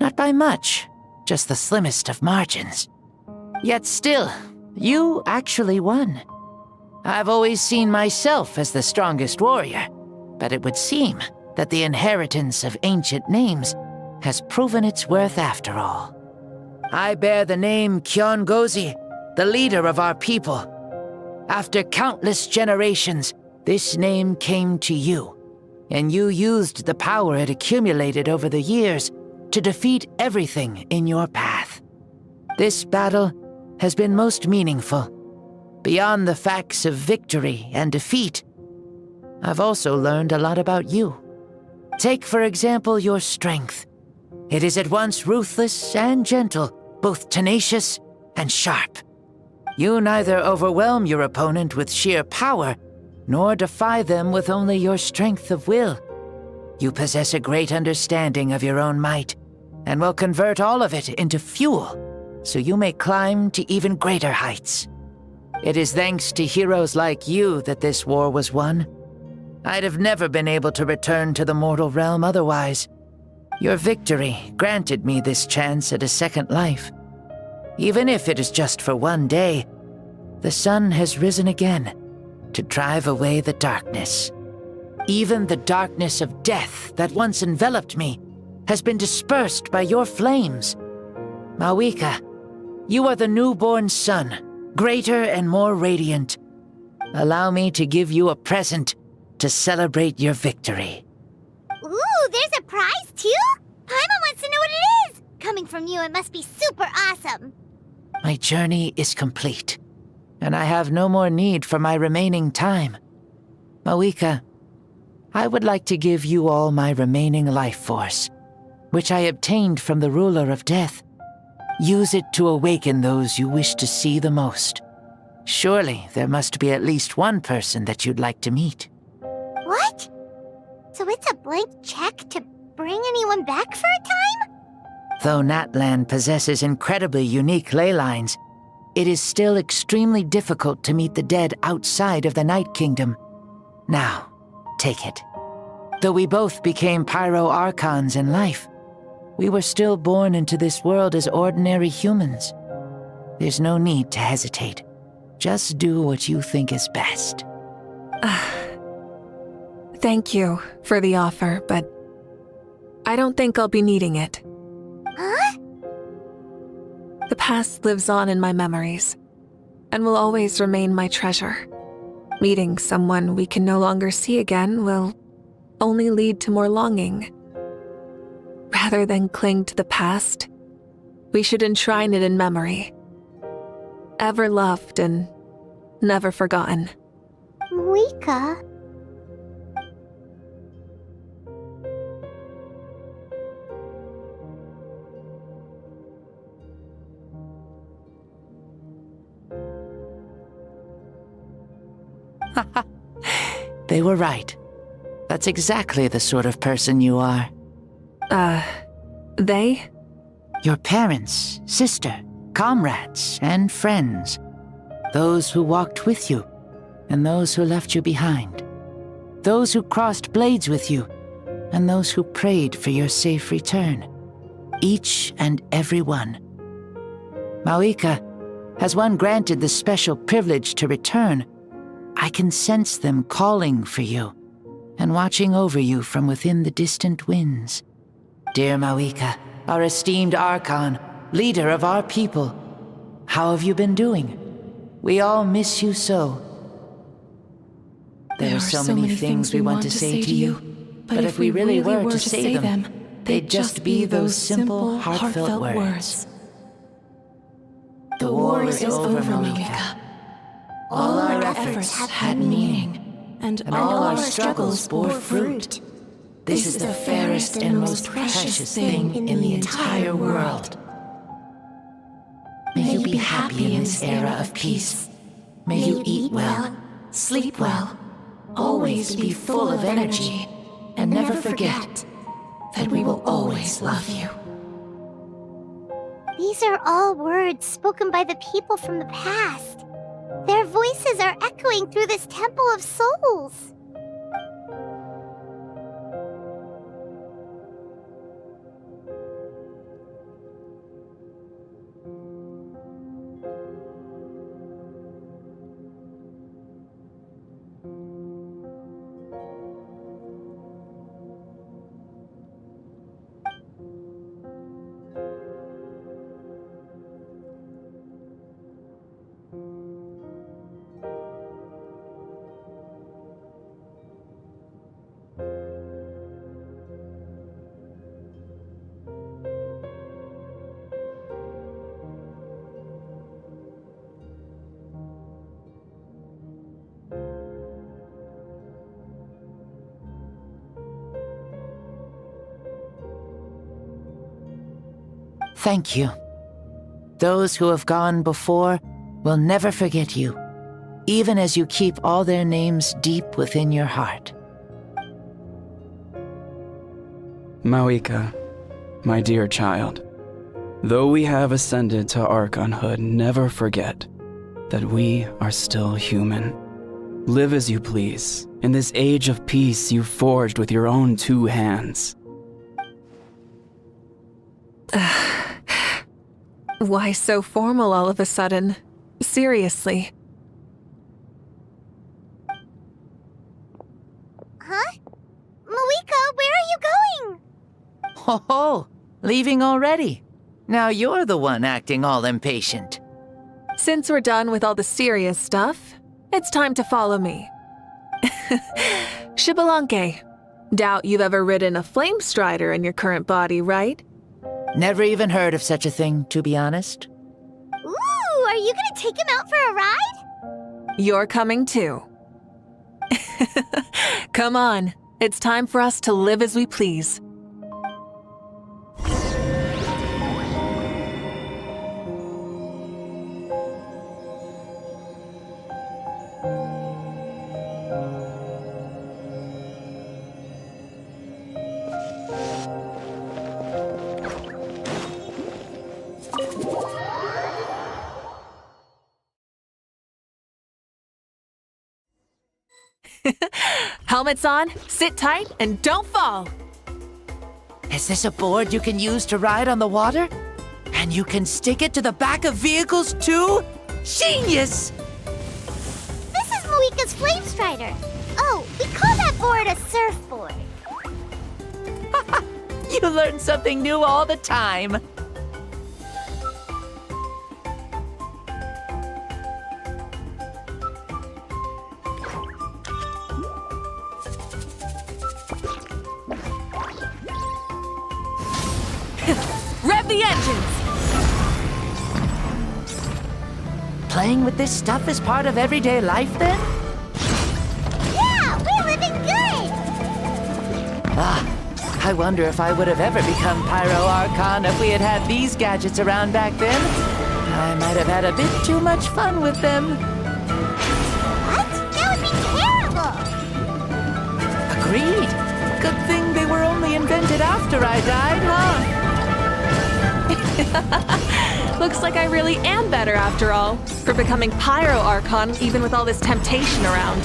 Not by much, just the slimmest of margins. Yet still, you actually won. I've always seen myself as the strongest warrior, but it would seem that the inheritance of ancient names has proven its worth after all. I bear the name Kiongozi, the leader of our people. After countless generations, this name came to you, and you used the power it accumulated over the years to defeat everything in your path. This battle has been most meaningful. Beyond the facts of victory and defeat, I've also learned a lot about you. Take, for example, your strength. It is at once ruthless and gentle, both tenacious and sharp. You neither overwhelm your opponent with sheer power, nor defy them with only your strength of will. You possess a great understanding of your own might, and will convert all of it into fuel, so you may climb to even greater heights. It is thanks to heroes like you that this war was won. I'd have never been able to return to the mortal realm otherwise. Your victory granted me this chance at a second life. Even if it is just for one day, the sun has risen again to drive away the darkness. Even the darkness of death that once enveloped me has been dispersed by your flames. Mavuika, you are the newborn sun, greater and more radiant. Allow me to give you a present to celebrate your victory. Ooh, there's a prize too? Paimon wants to know what it is! Coming from you, it must be super awesome. My journey is complete, and I have no more need for my remaining time. Mavuika, I would like to give you all my remaining life force, which I obtained from the ruler of death. Use it to awaken those you wish to see the most. Surely there must be at least one person that you'd like to meet. What? So it's a blank check to bring anyone back for a time? Though Natlan possesses incredibly unique ley lines, it is still extremely difficult to meet the dead outside of the Night Kingdom. Now, take it. Though we both became Pyro Archons in life, we were still born into this world as ordinary humans. There's no need to hesitate. Just do what you think is best. Thank you for the offer, but I don't think I'll be needing it. Huh? The past lives on in my memories, and will always remain my treasure. Meeting someone we can no longer see again will only lead to more longing. Rather than cling to the past, we should enshrine it in memory. Ever loved and never forgotten. Mavuika? They were right. That's exactly the sort of person you are. They? Your parents, sister, comrades, and friends. Those who walked with you, and those who left you behind. Those who crossed blades with you, and those who prayed for your safe return. Each and every one. Mavuika, has one granted the special privilege to return, I can sense them calling for you, and watching over you from within the distant winds. Dear Mavuika, our esteemed Archon, leader of our people, how have you been doing? We all miss you so. There are so many things we want to say to you, but if we really were to say them, they'd just be those simple, heartfelt words. The war is over, Mavuika. All our efforts had meaning, and all our struggles bore fruit. This is the fairest and most precious thing in the entire world. May you be happy in this era of peace. May you eat well, sleep well, always be full of energy, and never forget that we will always love you. These are all words spoken by the people from the past. Their voices are echoing through this Temple of Souls. Thank you. Those who have gone before will never forget you, even as you keep all their names deep within your heart. Mavuika, my dear child, though we have ascended to Archonhood, never forget that we are still human. Live as you please, in this age of peace you forged with your own 2 hands. Why so formal all of a sudden? Seriously. Huh? Mavuika, where are you going? Ho, leaving already. Now you're the one acting all impatient. Since we're done with all the serious stuff, it's time to follow me. Xbalanque, doubt you've ever ridden a flame strider in your current body, right? Never even heard of such a thing, to be honest. Ooh, are you gonna take him out for a ride? You're coming too. Come on, it's time for us to live as we please. Helmets on, sit tight, and don't fall! Is this a board you can use to ride on the water? And you can stick it to the back of vehicles too? Genius! This is Mavuika's flame strider. Oh, we call that board a surfboard. You learn something new all the time. Rev the engines! Playing with this stuff is part of everyday life, then? Yeah, we're living good! I wonder if I would have ever become Pyro Archon if we had had these gadgets around back then. I might have had a bit too much fun with them. What? That would be terrible! Agreed. Good thing they were only invented after I died, huh? Looks like I really am better after all, for becoming Pyro Archon even with all this temptation around.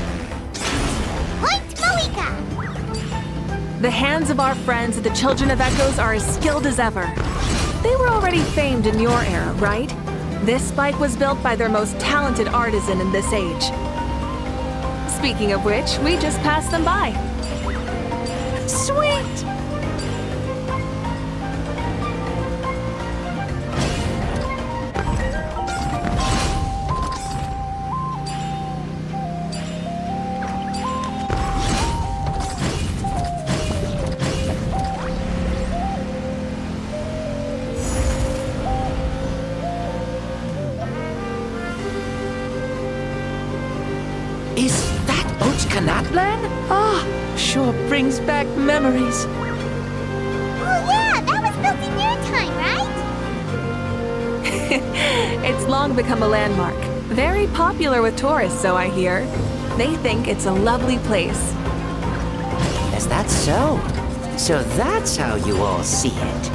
Point Mavuika! The hands of our friends at the Children of Echoes are as skilled as ever. They were already famed in your era, right? This bike was built by their most talented artisan in this age. Speaking of which, we just passed them by. Sweet! Is that Natlan? Sure brings back memories. Oh yeah, that was built in your time, right? It's long become a landmark. Very popular with tourists, so I hear. They think it's a lovely place. Is that so? So that's how you all see it.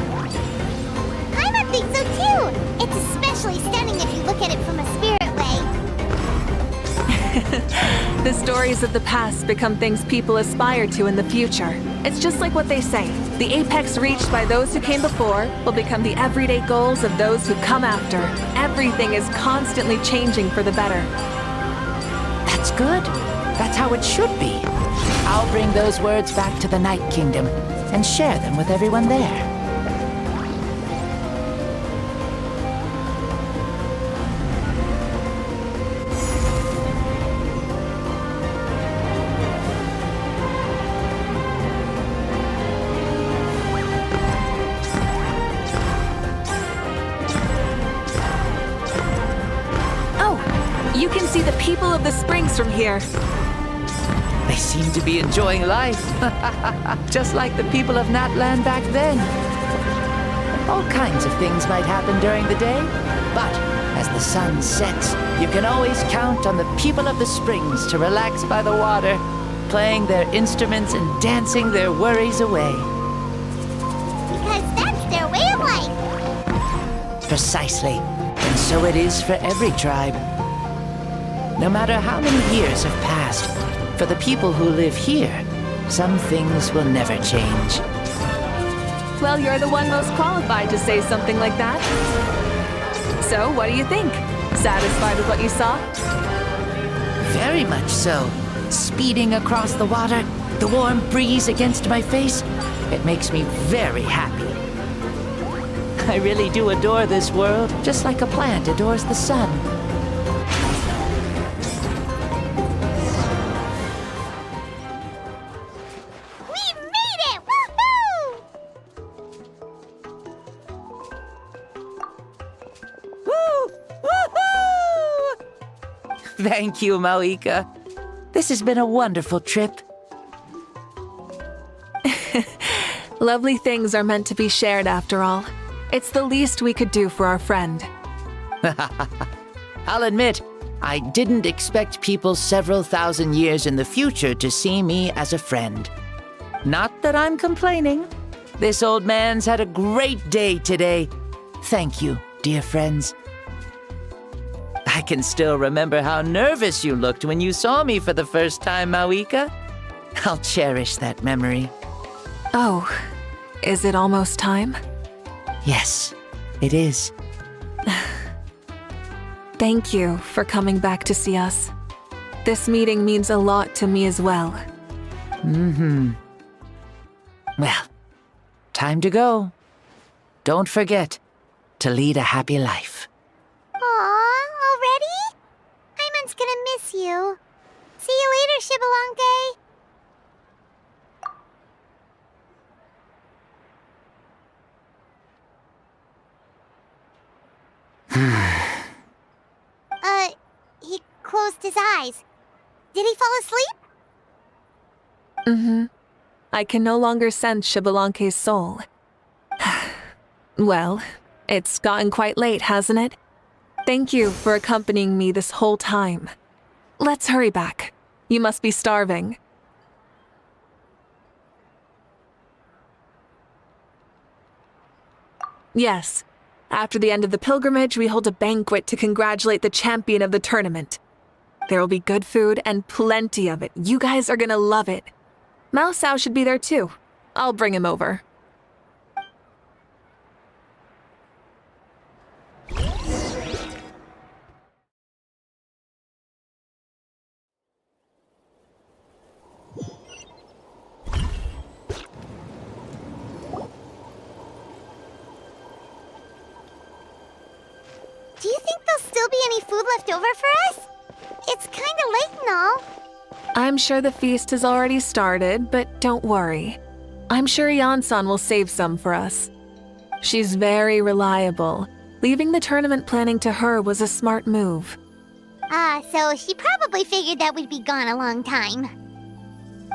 I think so too! It's especially stunning if you look at it from a spirit way. The stories of the past become things people aspire to in the future. It's just like what they say. The apex reached by those who came before will become the everyday goals of those who come after. Everything is constantly changing for the better. That's good. That's how it should be. I'll bring those words back to the Night Kingdom and share them with everyone there. You can see the people of the springs from here. They seem to be enjoying life. Just like the people of Natlan back then. All kinds of things might happen during the day, but as the sun sets, you can always count on the people of the springs to relax by the water, playing their instruments and dancing their worries away. Because that's their way of life. Precisely. And so it is for every tribe. No matter how many years have passed, for the people who live here, some things will never change. Well, you're the one most qualified to say something like that. So, what do you think? Satisfied with what you saw? Very much so. Speeding across the water, the warm breeze against my face, it makes me very happy. I really do adore this world, just like a plant adores the sun. We made it! Woohoo! Woo! Woohoo! Thank you, Mavuika. This has been a wonderful trip. Lovely things are meant to be shared after all. It's the least we could do for our friend. I'll admit, I didn't expect people several thousand years in the future to see me as a friend. Not that I'm complaining. This old man's had a great day today. Thank you, dear friends. I can still remember how nervous you looked when you saw me for the first time, Mavuika. I'll cherish that memory. Oh, is it almost time? Yes, it is. Thank you for coming back to see us. This meeting means a lot to me as well. Well, time to go. Don't forget to lead a happy life. Aw, already? Paimon's gonna miss you. See you later, Xbalanque. He closed his eyes. Did he fall asleep? I can no longer sense Xbalanque's soul. Well, it's gotten quite late, hasn't it? Thank you for accompanying me this whole time. Let's hurry back. You must be starving. Yes. After the end of the pilgrimage, we hold a banquet to congratulate the champion of the tournament. There will be good food and plenty of it. You guys are gonna love it. Mausau should be there too. I'll bring him over. Do you think there'll still be any food left over for us? It's kinda late and all. I'm sure the feast has already started, but don't worry. I'm sure Iansan will save some for us. She's very reliable. Leaving the tournament planning to her was a smart move. So she probably figured that we'd be gone a long time.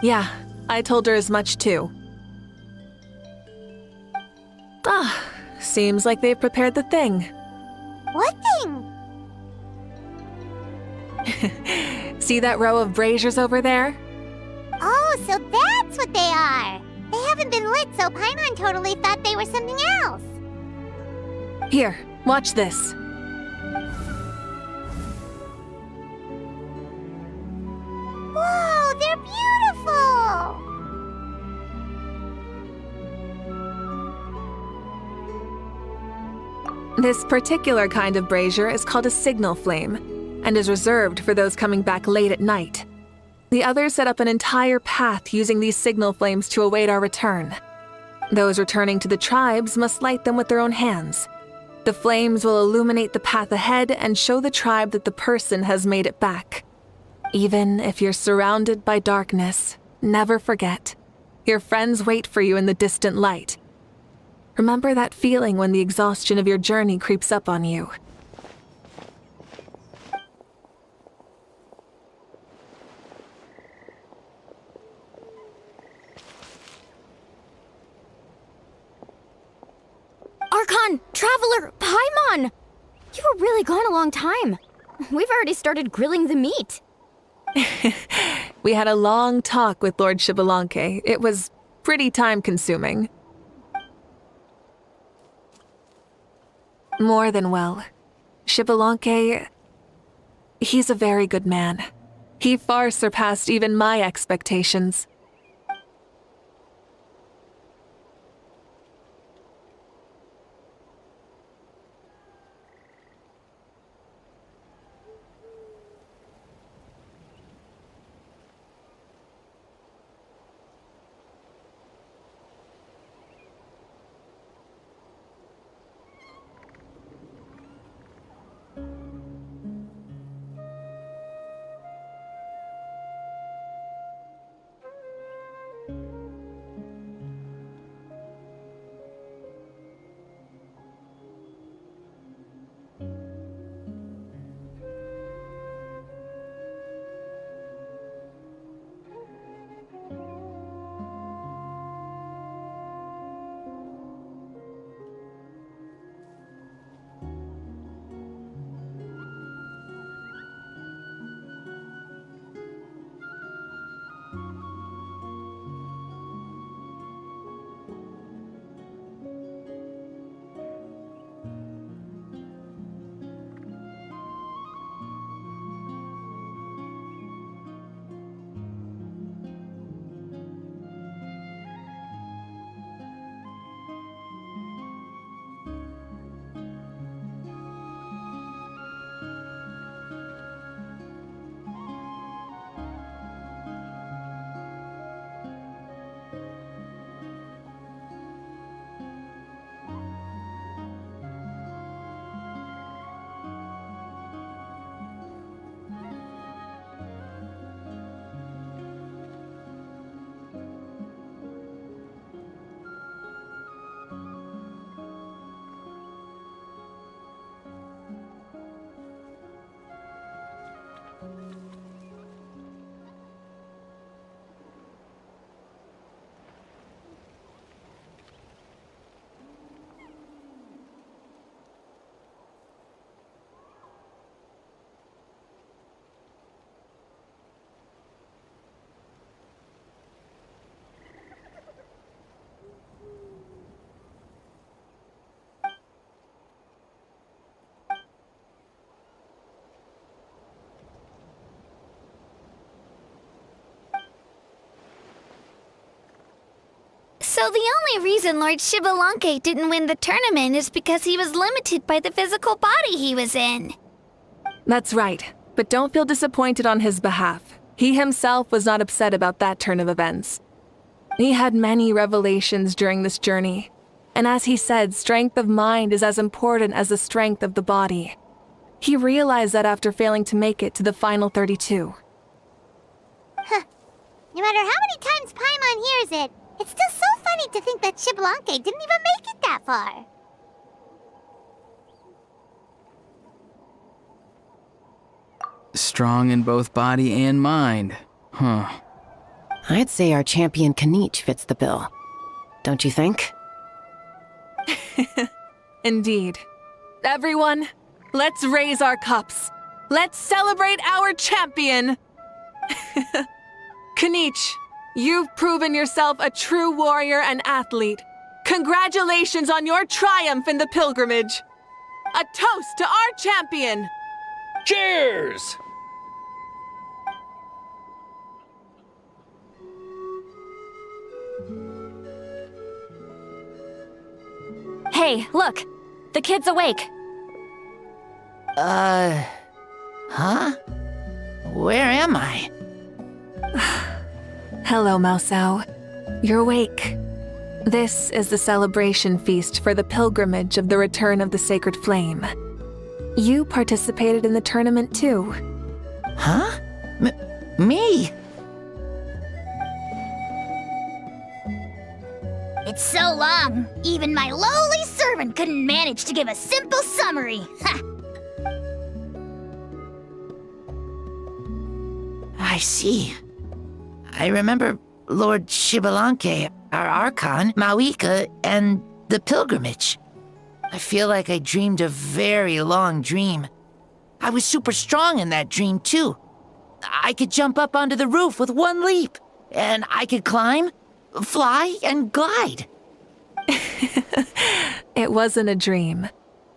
Yeah, I told her as much too. Seems like they've prepared the thing. What thing? See that row of braziers over there? Oh, so that's what they are. They haven't been lit, so Paimon totally thought they were something else. Here, watch this. Whoa, they're beautiful! This particular kind of brazier is called a signal flame, and is reserved for those coming back late at night. The others set up an entire path using these signal flames to await our return. Those returning to the tribes must light them with their own hands. The flames will illuminate the path ahead and show the tribe that the person has made it back. Even if you're surrounded by darkness, never forget. Your friends wait for you in the distant light. Remember that feeling when the exhaustion of your journey creeps up on you. Our Traveler, Paimon! You were really gone a long time. We've already started grilling the meat. We had a long talk with Lord Xbalanque. It was pretty time-consuming. More than well. Xbalanque, he's a very good man. He far surpassed even my expectations. So the only reason Lord Xbalanque didn't win the tournament is because he was limited by the physical body he was in. That's right, but don't feel disappointed on his behalf. He himself was not upset about that turn of events. He had many revelations during this journey, and as he said, strength of mind is as important as the strength of the body. He realized that after failing to make it to the final 32. Huh. No matter how many times Paimon hears it, it's still so funny to think that Xbalanque didn't even make it that far. Strong in both body and mind. Huh. I'd say our champion Kaniche fits the bill. Don't you think? Indeed. Everyone, let's raise our cups. Let's celebrate our champion! Kaniche, you've proven yourself a true warrior and athlete. Congratulations on your triumph in the pilgrimage. A toast to our champion! Cheers! Hey, look! The kid's awake! Huh? Where am I? Hello, Mausau. You're awake. This is the celebration feast for the pilgrimage of the return of the sacred flame. You participated in the tournament too. Huh? Me? It's so long, even my lowly servant couldn't manage to give a simple summary. Ha! I see. I remember Lord Xbalanque, our Archon, Mavuika, and the pilgrimage. I feel like I dreamed a very long dream. I was super strong in that dream, too. I could jump up onto the roof with one leap, and I could climb, fly, and glide. It wasn't a dream.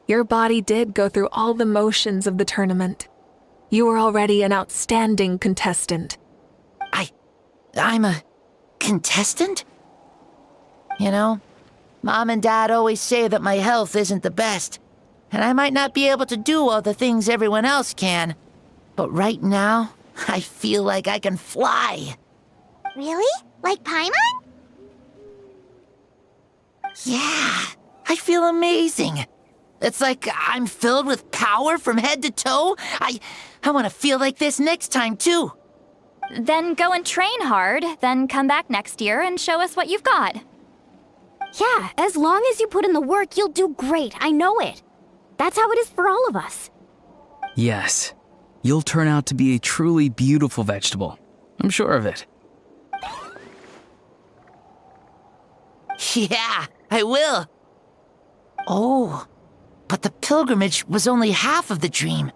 Your body did go through all the motions of the tournament. You were already an outstanding contestant. I'm a contestant? You know, Mom and Dad always say that my health isn't the best, and I might not be able to do all the things everyone else can. But right now, I feel like I can fly. Really? Like Paimon? Yeah, I feel amazing. It's like I'm filled with power from head to toe. I want to feel like this next time, too. Then go and train hard, then come back next year and show us what you've got. Yeah, as long as you put in the work, you'll do great. I know it. That's how it is for all of us. Yes, you'll turn out to be a truly beautiful vegetable. I'm sure of it. Yeah, I will. Oh, but the pilgrimage was only half of the dream.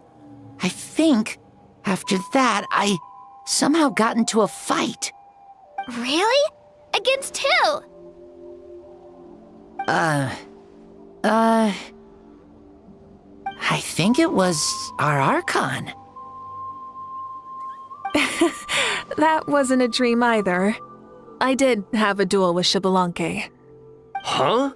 I think after that, I somehow got into a fight. Really? Against who? I think it was our Archon. That wasn't a dream either. I did have a duel with Xbalanque. Huh?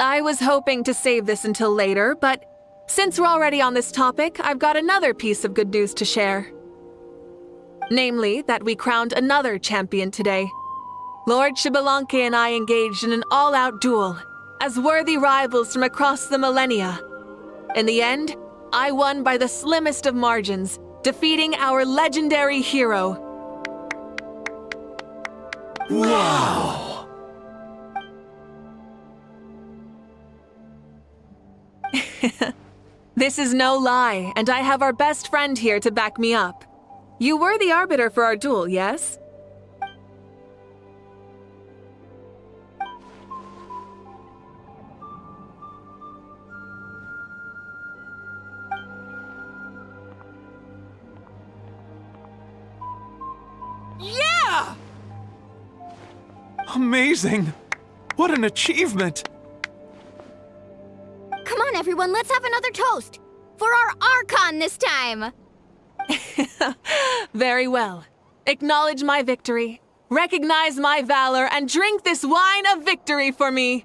I was hoping to save this until later, but since we're already on this topic, I've got another piece of good news to share. Namely, that we crowned another champion today. Lord Xbalanque and I engaged in an all-out duel, as worthy rivals from across the millennia. In the end, I won by the slimmest of margins, defeating our legendary hero. Wow! This is no lie, and I have our best friend here to back me up. You were the arbiter for our duel, yes? Yeah! Amazing! What an achievement! Come on, everyone, let's have another toast. For our Archon this time. Very well. Acknowledge my victory, recognize my valor, and drink this wine of victory for me.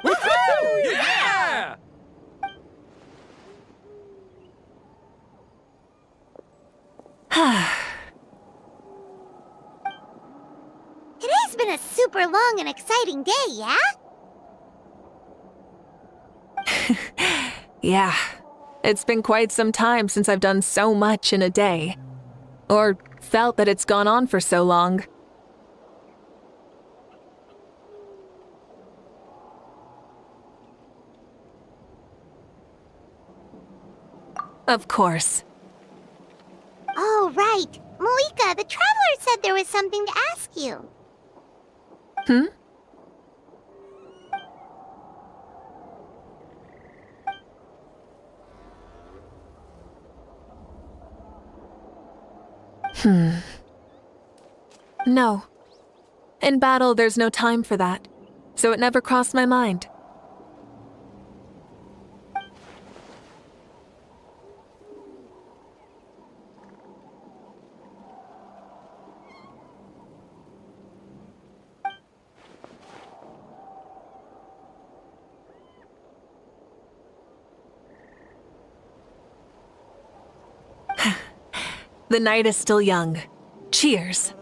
Woohoo! Yeah! Today's been a super long and exciting day, yeah? Yeah, it's been quite some time since I've done so much in a day. Or felt that it's gone on for so long. Of course. Oh, right. Mavuika, the Traveler said there was something to ask you. Hmm? No. In battle, there's no time for that, so it never crossed my mind. The night is still young. Cheers.